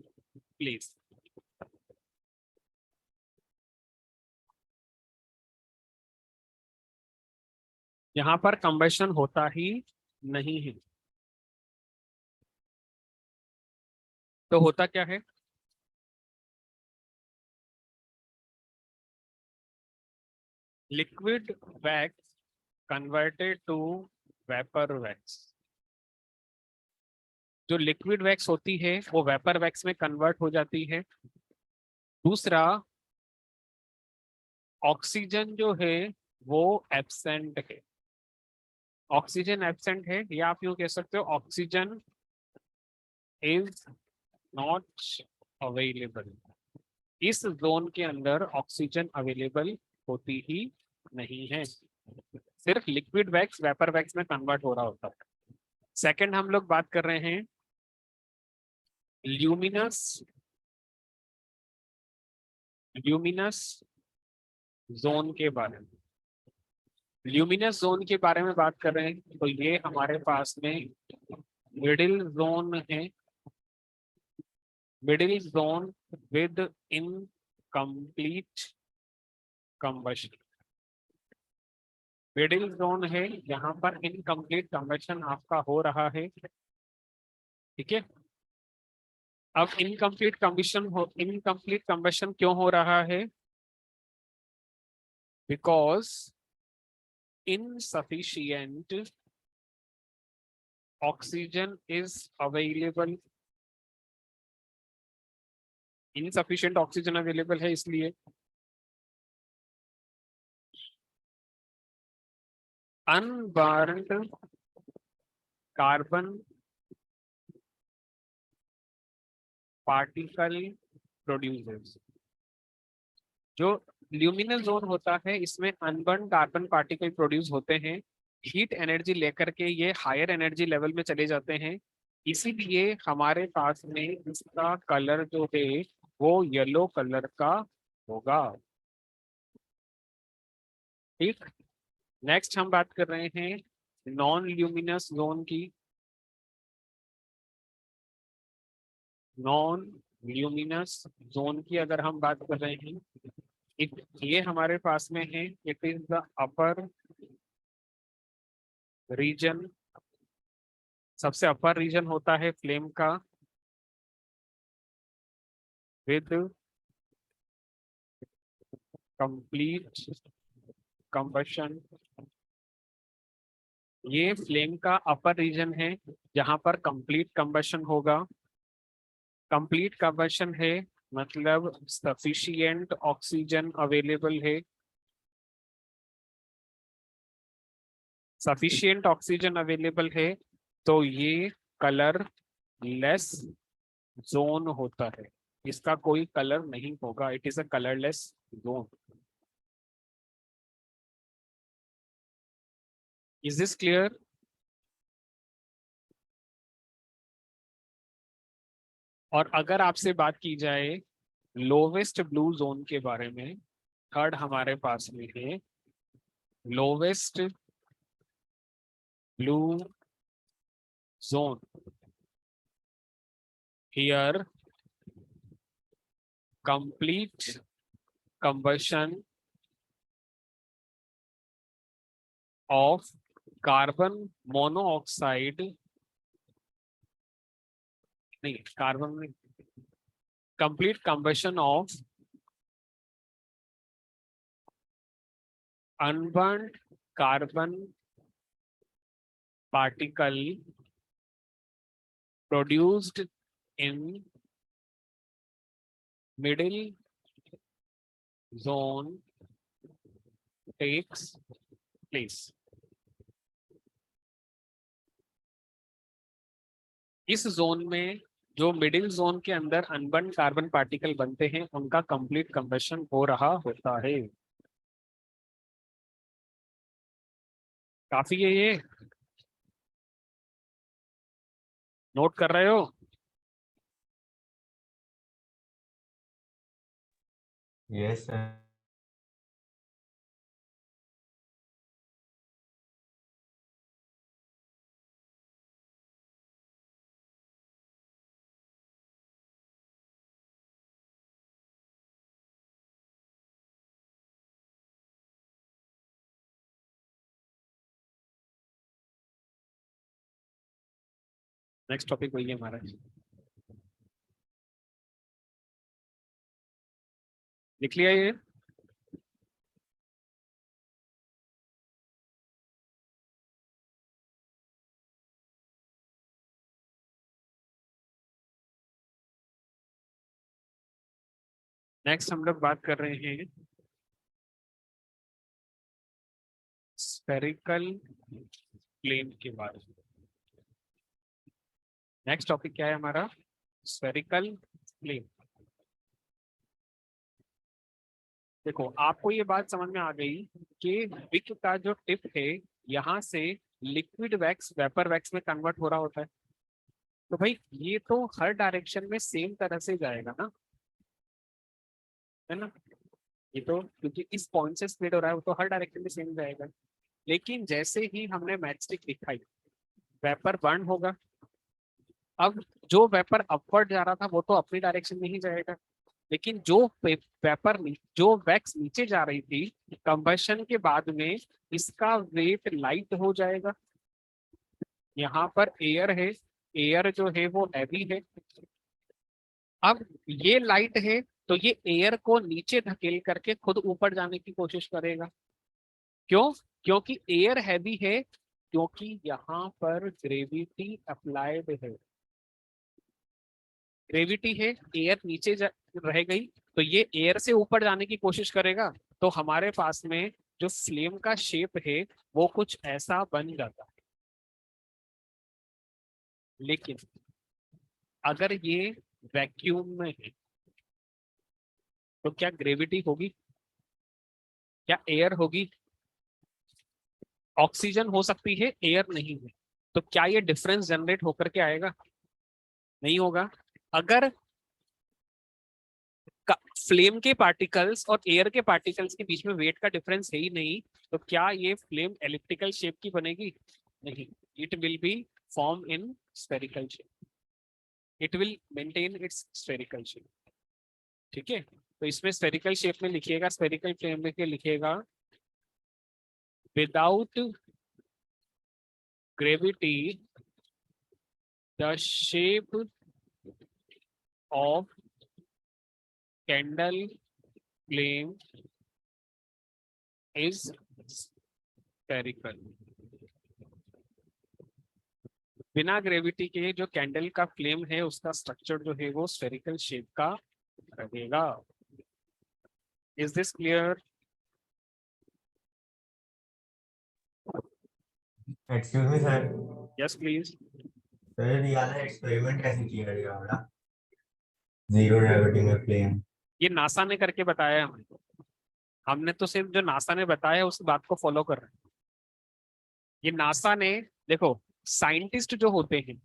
place. यहाँ पर कंबशन होता ही नहीं है। तो होता क्या है, liquid wax converted to vapour wax. जो लिक्विड वैक्स होती है वो वेपर वैक्स में कन्वर्ट हो जाती है। दूसरा, ऑक्सीजन जो है वो एब्सेंट है। ऑक्सीजन एब्सेंट है, या आप यूं कह सकते हो ऑक्सीजन इज नॉट अवेलेबल। इस जोन के अंदर ऑक्सीजन अवेलेबल होती ही नहीं है, सिर्फ लिक्विड वैक्स वेपर वैक्स में कन्वर्ट हो रहा होता है। सेकंड हम लोग बात कर रहे हैं ल्यूमिनस ल्यूमिनस जोन के बारे में। ल्यूमिनस जोन के बारे में बात कर रहे हैं तो ये हमारे पास में मिडिल जोन है, middle zone with incomplete combustion. Middle zone है यहाँ पर इनकम्प्लीट कंबशन आपका हो रहा है, ठीक है। अब इनकम्प्लीट कंबशन क्यों हो रहा है? Because insufficient oxygen is available। insufficient oxygen available है इसलिए। unburned carbon particle produces। जो ल्यूमिनस जोन होता है इसमें अनबर्न कार्बन पार्टिकल प्रोड्यूस होते हैं, हीट एनर्जी लेकर के ये हायर एनर्जी लेवल में चले जाते हैं, इसीलिए हमारे पास में इसका कलर जो है वो येलो कलर का होगा, ठीक। नेक्स्ट हम बात कर रहे हैं नॉन ल्यूमिनस जोन की। नॉन ल्यूमिनस जोन की अगर हम बात कर रहे हैं, ये हमारे पास में है, it is the upper region. सबसे अपर रीजन होता है फ्लेम का विद कंप्लीट कंबशन। ये फ्लेम का अपर रीजन है जहां पर कंप्लीट कंबशन होगा। कंप्लीट कंबशन है मतलब सफिशिएंट ऑक्सीजन अवेलेबल है, सफिशिएंट ऑक्सीजन अवेलेबल है तो ये कलर लेस जोन होता है, इसका कोई कलर नहीं होगा, it is a colourless zone. Is this clear? और अगर आपसे बात की जाए लोवेस्ट ब्लू जोन के बारे में, थर्ड हमारे पास में है lowest blue zone. Here complete combustion of carbon monoxide, नहीं कार्बन में, complete combustion of unburned carbon particle produced in middle zone takes place। इस जोन में जो मिडिल जोन के अंदर अनबर्न कार्बन पार्टिकल बनते हैं उनका कंप्लीट कंबशन हो रहा होता है। काफी है ये, नोट कर रहे हो?
Yes sir.
नेक्स्ट टॉपिक वही है हमारा, लिख लिया ये? नेक्स्ट हम लोग बात कर रहे हैं स्फेरिकल प्लेन के बारे में। नेक्स्ट टॉपिक क्या है हमारा? Spherical flame. देखो आपको ये बात समझ में आ गई कि विक का जो टिप है यहाँ से लिक्विड वैक्स वेपर वैक्स में कन्वर्ट हो रहा होता है। तो भाई ये तो हर डायरेक्शन में सेम तरह से जाएगा ना, है ना। ये तो क्योंकि इस पॉइंट से स्प्लिट हो रहा है वो तो हर डायरेक्शन में सेम जाएगा। लेकिन जैसे ही हमने मैचस्टिक दिखाई वेपर बर्न होगा। अब जो वेपर अपवर्ड जा रहा था वो तो अपनी डायरेक्शन में ही जाएगा, लेकिन जो वेपर जो वैक्स नीचे जा रही थी कंबशन के बाद में इसका वेट लाइट हो जाएगा। यहाँ पर एयर है, एयर जो है वो हैवी है। अब ये लाइट है तो ये एयर को नीचे धकेल करके खुद ऊपर जाने की कोशिश करेगा। क्यों? क्योंकि एयर हैवी है, क्योंकि यहाँ पर ग्रेविटी अप्लाइड है। ग्रेविटी है, एयर नीचे रह गई तो ये एयर से ऊपर जाने की कोशिश करेगा। तो हमारे पास में जो फ्लेम का शेप है वो कुछ ऐसा बन जाता है। लेकिन अगर ये वैक्यूम में है तो क्या ग्रेविटी होगी? क्या एयर होगी? ऑक्सीजन हो सकती है, एयर नहीं है। तो क्या ये डिफरेंस जनरेट होकर के आएगा? नहीं होगा। अगर फ्लेम के पार्टिकल्स और एयर के पार्टिकल्स के बीच में वेट का डिफरेंस है ही नहीं, तो क्या ये फ्लेम एलिप्टिकल शेप की बनेगी? नहीं, it will be form in spherical shape, it will maintain its spherical shape. ठीक है, तो इसमें स्फेरिकल शेप में लिखिएगा, स्फेरिकल फ्लेम में लिखिएगा without gravity the shape of candle flame is spherical. बिना ग्रेविटी के जो कैंडल का फ्लेम है उसका स्ट्रक्चर जो है वो स्फेरिकल शेप का रहेगा। Is this clear?
Excuse me sir.
Yes please.
Sir ये वाला एक्सपेरिमेंट कैसे किया गया वाला जीरो ग्रेविटी में फ्लेम?
ये नासा ने करके बताया है हमें, हमने तो सिर्फ जो नासा ने बताया है उस बात को फॉलो कर रहे हैं। ये नासा ने, देखो साइंटिस्ट जो होते हैं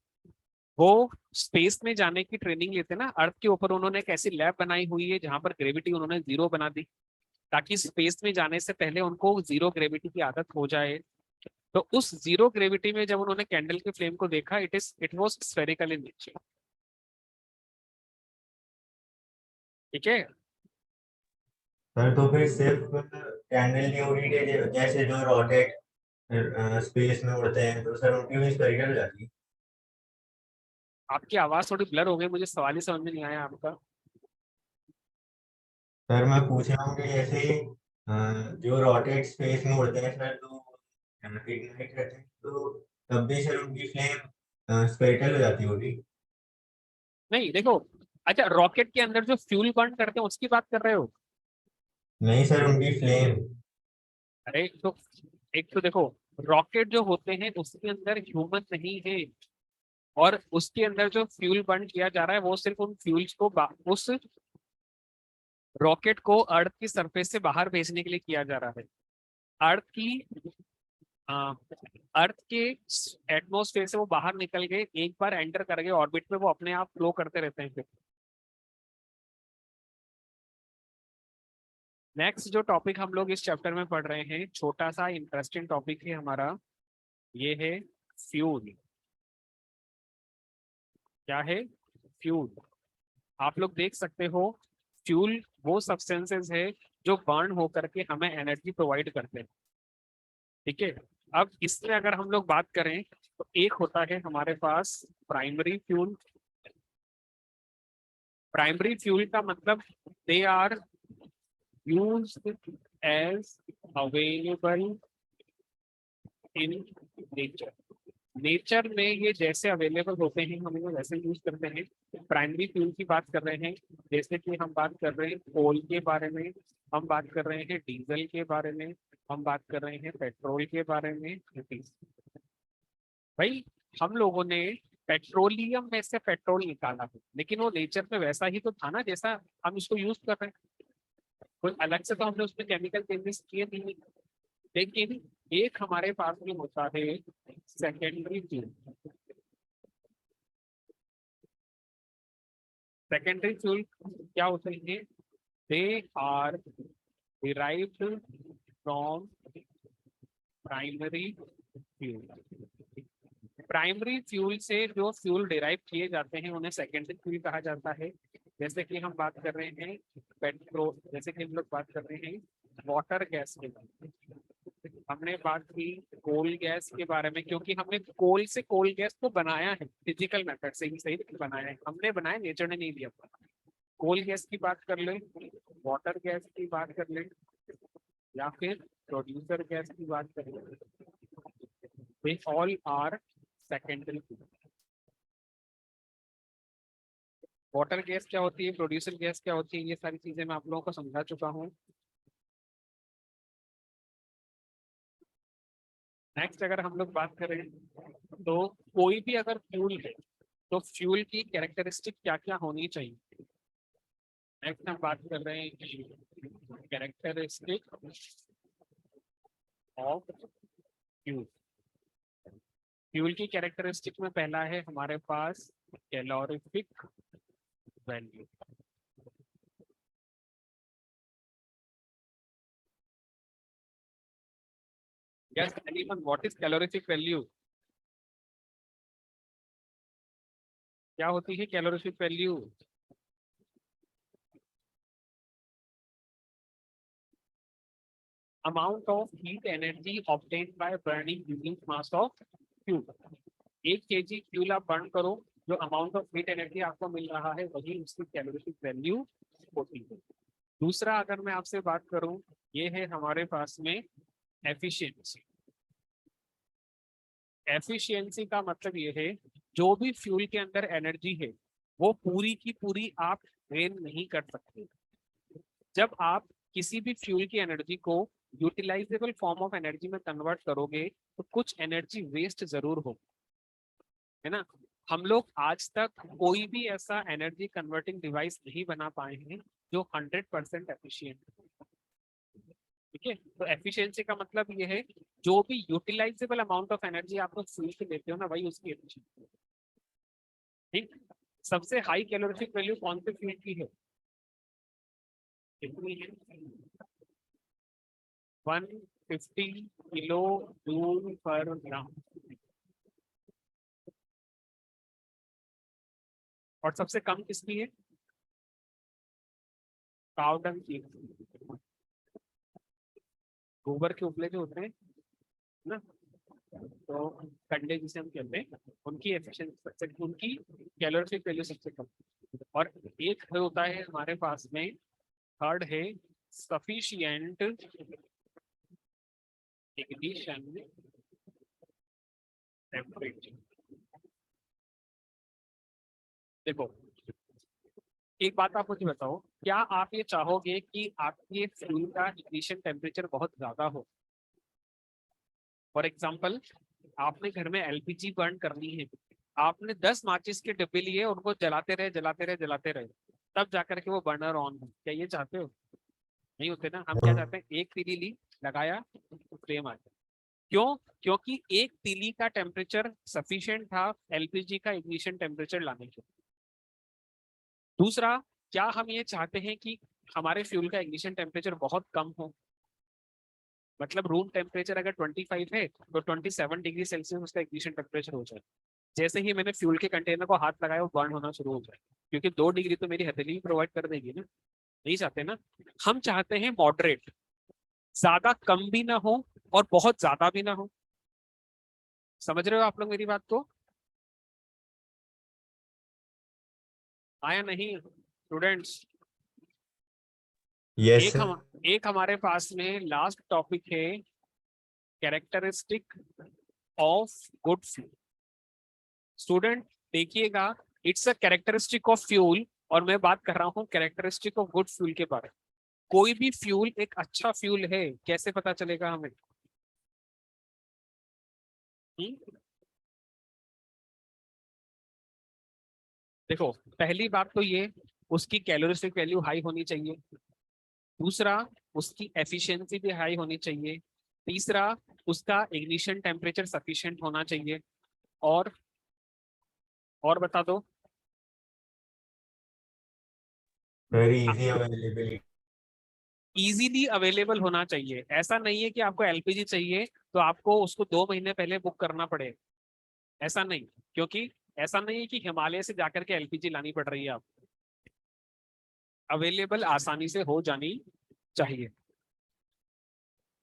वो स्पेस में जाने की ट्रेनिंग लेते हैं ना। अर्थ के ऊपर उन्होंने एक ऐसी लैब बनाई हुई है जहां पर ग्रेविटी उन्होंने जीरो बना दी, ताकि स्पेस में जाने से पहले उनको जीरो ग्रेविटी की आदत हो जाए। तो उस जीरो ग्रेविटी में जब उन्होंने कैंडल के फ्लेम को देखा, it was spherical in nature. ठीक है।
सर तो फिर सिर्फ कैंडल की उड़ी के जैसे जो रॉकेट स्पेस में उड़ते हैं तो सर उनकी भी स्फेरिकल हो जाती है?
आपकी आवाज थोड़ी ब्लर हो गई, मुझे सवाल ही समझ में नहीं आया आपका।
सर मैं पूछ रहा हूँ कि जैसे जो रॉकेट स्पेस में उड़ते हैं सर तो इग्नाइट करते हैं तो तब भी सर उनकी फ्लेम स्फेरिकल हो जाती होगी?
नहीं देखो, अच्छा रॉकेट के अंदर जो फ्यूल बर्न करते हैं उसकी बात कर रहे हो?
नहीं सर, उनकी फ्लेम।
अरे तो एक तो देखो, रॉकेट जो होते हैं उसके अंदर ह्यूमन नहीं है, और उसके अंदर जो फ्यूल बर्न किया जा रहा है वो सिर्फ उन फ्यूल्स को उस रॉकेट को अर्थ की सरफेस से बाहर भेजने के लिए किया जा रहा है। अर्थ की अर्थ के एटमॉस्फेयर से वो बाहर निकल गए, एक बार एंटर कर गए ऑर्बिट में, वो अपने आप फ्लो करते रहते हैं। फिर नेक्स्ट जो टॉपिक हम लोग इस चैप्टर में पढ़ रहे हैं, छोटा सा इंटरेस्टिंग टॉपिक है हमारा, ये है फ्यूल। क्या है? फ्यूल। आप लोग देख सकते हो, फ्यूल वो सब्सटेंसेस है जो बर्न होकर के हमें एनर्जी प्रोवाइड करते हैं। ठीक है। अब इसमें अगर हम लोग बात करें तो एक होता है हमारे पास प्राइमरी फ्यूल। प्राइमरी फ्यूल का मतलब they are used as available in nature. Nature में ये जैसे अवेलेबल होते हैं हम इन्हें वैसे यूज करते हैं। प्राइमरी फ्यूल की बात कर रहे हैं, जैसे कि हम बात कर रहे हैं कोल के बारे में, हम बात कर रहे हैं डीजल के बारे में, हम बात कर रहे हैं पेट्रोल के बारे में। भाई हम लोगों ने पेट्रोलियम में से पेट्रोल निकाला है, लेकिन वो नेचर में वैसा ही तो था ना जैसा हम इसको यूज कर रहे हैं, कोई अलग से तो हमने उसमें केमिकल चेंजेस किए नहीं। लेकिन एक हमारे पास में होता है सेकेंडरी फ्यूल। सेकेंडरी फ्यूल क्या होते हैं? They are derived from primary fuel. Primary fuel से जो फ्यूल डिराइव किए जाते हैं उन्हें सेकेंडरी फ्यूल कहा जाता है। जैसे कि हम बात कर रहे हैं पेट्रोल, जैसे कि हम लोग बात कर रहे हैं वाटर गैस के बारे में, हमने बात की कोल गैस के बारे में, क्योंकि हमने कोल से कोल गैस को बनाया है, फिजिकल मेथड से ही सही बनाया है, हमने बनाया, नेचर ने नहीं दिया। कोल गैस की बात कर ले, वाटर गैस की बात कर ले, या फिर प्रोड्यूसर गैस की बात कर ले, they all are secondary fuel। Water gas क्या होती है, प्रोड्यूसर गैस क्या होती है, ये सारी चीजें मैं आप लोगों को समझा चुका हूँ। नेक्स्ट अगर हम लोग बात करें तो कोई भी अगर फ्यूल है तो फ्यूल की कैरेक्टरिस्टिक क्या क्या होनी चाहिए। नेक्स्ट हम बात कर रहे हैं कैरेक्टरिस्टिक ऑफ फ्यूल। फ्यूल की कैरेक्टरिस्टिक में पहला है हमारे पास calorific value. Yes, anyone, what is calorific value? क्या होती है calorific value? Amount of heat energy obtained by burning using mass of fuel. 1 kg fuel आप बर्न करो, जो अमाउंट ऑफ हीट एनर्जी आपको मिल रहा है वही उसकी कैलोरीफिक वैल्यू होती है। दूसरा अगर मैं आपसे बात करूं, ये है हमारे पास में एफिशिएंसी। एफिशिएंसी का मतलब ये है जो भी फ्यूल के अंदर एनर्जी है वो पूरी की पूरी आप ड्रेन नहीं कर सकते। जब आप किसी भी फ्यूल की एनर्जी को यूटिलाइजेबल फॉर्म ऑफ एनर्जी में कन्वर्ट करोगे तो कुछ एनर्जी वेस्ट जरूर हो, है ना। हम लोग आज तक कोई भी ऐसा एनर्जी कन्वर्टिंग डिवाइस नहीं बना पाए हैं जो 100% एफिशिएंट है। ठीक है, तो एफिशिएंसी का मतलब ये है जो भी यूटिलाइजेबल अमाउंट ऑफ एनर्जी आप लोग फ्यूल से लेते हो ना, वही उसकी एफिशिएंसी। ठीक, सबसे हाई कैलोरीफिक वैल्यू कौन से फ्यूल की है? कितनी है? 150 किलो जूल पर ग्राम। और सबसे कम किसकी है? काउडंग की। गोबर के उपले जो होते हैं ना, तो कंडे जिसे हम कहते हैं, उनकी एफिशिएंसी, उनकी कैलोरीफिक वैल्यू सबसे कम। और एक होता है हमारे पास में, थर्ड है सफिशिएंट इग्निशन टेम्परेचर। देखो एक बात आप मुझे बताओ, क्या आप ये चाहोगे कि आपके फ्यूल का इग्निशन टेम्परेचर बहुत ज्यादा हो? फॉर एग्जाम्पल, आपने घर में एलपीजी बर्न करनी है, आपने 10 माचिस के डिब्बे लिए, उनको जलाते रहे जलाते रहे जलाते रहे, तब जाकर के वो बर्नर ऑन हो। क्या ये चाहते हो? नहीं होते ना। हम क्या चाहते हैं, एक तीली ली, लगाया, फ्लेम आ गया। क्यों? क्योंकि एक तीली का टेम्परेचर सफिशिएंट था एलपीजी का इग्निशन टेम्परेचर लाने के। दूसरा, क्या हम ये चाहते हैं कि हमारे फ्यूल का इग्निशन टेम्परेचर बहुत कम हो? मतलब रूम टेम्परेचर अगर 25 है तो 27 डिग्री सेल्सियस उसका इग्निशन टेम्परेचर हो जाए। जैसे ही मैंने फ्यूल के कंटेनर को हाथ लगाया वो बर्न होना शुरू हो जाए, क्योंकि 2 डिग्री तो मेरी हथेली प्रोवाइड कर देगी ना। नहीं चाहते ना, हम चाहते हैं मॉडरेट, ज्यादा कम भी ना हो और बहुत ज्यादा भी ना हो। समझ रहे हो आप लोग मेरी बात को? आया नहीं स्टूडेंट्स?
Yes sir.
एक हमारे पास में लास्ट टॉपिक है characteristic of good fuel. Student देखिएगा, it's a characteristic of fuel, और मैं बात कर रहा हूँ कैरेक्टरिस्टिक ऑफ गुड फ्यूल के बारे में। कोई भी फ्यूल एक अच्छा फ्यूल है कैसे पता चलेगा हमें? देखो पहली बात तो ये, उसकी कैलोरीफिक वैल्यू हाई होनी चाहिए। दूसरा, उसकी एफिशिएंसी भी हाई होनी चाहिए। तीसरा, उसका इग्निशन टेम्परेचर सफिशिएंट होना चाहिए। और बता दो।
Sir easy availability.
Easily available होना चाहिए। ऐसा नहीं है कि आपको एलपीजी चाहिए तो आपको उसको 2 महीने पहले बुक करना पड़े, ऐसा नहीं। क्योंकि ऐसा नहीं है कि हिमालय से जाकर के एलपीजी लानी पड़ रही है आपको, अवेलेबल आसानी से हो जानी चाहिए।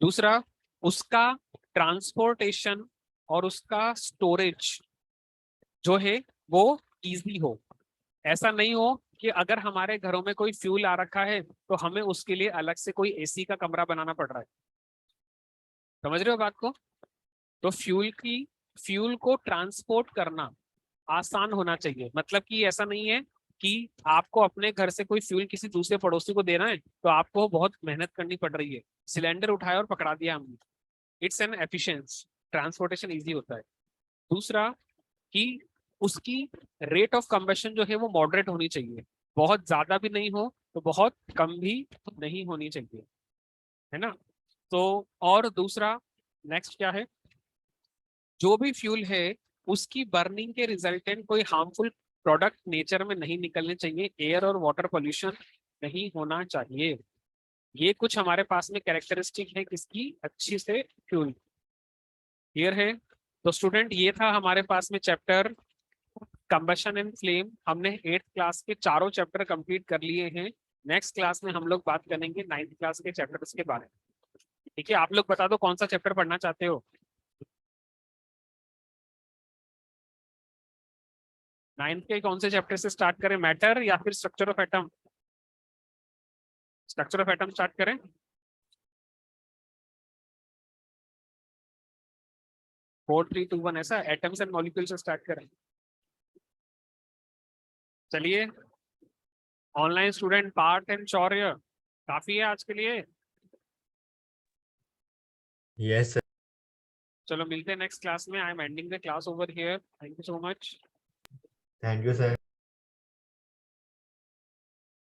दूसरा, उसका ट्रांसपोर्टेशन और उसका स्टोरेज जो है वो इजी हो। ऐसा नहीं हो कि अगर हमारे घरों में कोई फ्यूल आ रखा है तो हमें उसके लिए अलग से कोई एसी का कमरा बनाना पड़ रहा है। समझ रहे हो बात को? तो फ्यूल को ट्रांसपोर्ट करना आसान होना चाहिए। मतलब कि ऐसा नहीं है कि आपको अपने घर से कोई फ्यूल किसी दूसरे पड़ोसी को देना है तो आपको बहुत मेहनत करनी पड़ रही है, सिलेंडर उठाया और पकड़ा दिया हमने। It's an efficiency, transportation easy होता है। दूसरा कि उसकी रेट ऑफ कंबशन जो है वो मॉडरेट होनी चाहिए, बहुत ज्यादा भी नहीं हो तो बहुत कम भी नहीं होनी चाहिए, है ना? तो और दूसरा, नेक्स्ट क्या है, जो भी फ्यूल है उसकी बर्निंग के रिजल्टेंट कोई हार्मफुल प्रोडक्ट नेचर में नहीं निकलने चाहिए, एयर और वाटर पोल्यूशन नहीं होना चाहिए। ये कुछ हमारे पास में कैरेक्टरिस्टिक है किसकी, अच्छी से फ्यूल। क्लियर है? तो स्टूडेंट ये था हमारे पास में चैप्टर कंबशन एंड फ्लेम। हमने 8th क्लास के चारों चैप्टर कंप्लीट कर लिए हैं। नेक्स्ट क्लास में हम लोग बात करेंगे 9th क्लास के चैप्टर्स के बारे में। ठीक है, आप लोग बता दो कौन सा चैप्टर पढ़ना चाहते हो। 9th के कौन से चैप्टर से स्टार्ट करें, मैटर या फिर structure of atom? Structure of atom start करें। 4 3 2 1 ऐसा, एटम्स एंड मॉलिक्यूल से स्टार्ट करें। चलिए, ऑनलाइन स्टूडेंट पार्थ एंड शौर्य, काफी है आज के लिए।
Yes sir.
चलो मिलते हैं नेक्स्ट क्लास में। I am ending the class over here. Thank you so much.
Thank you sir.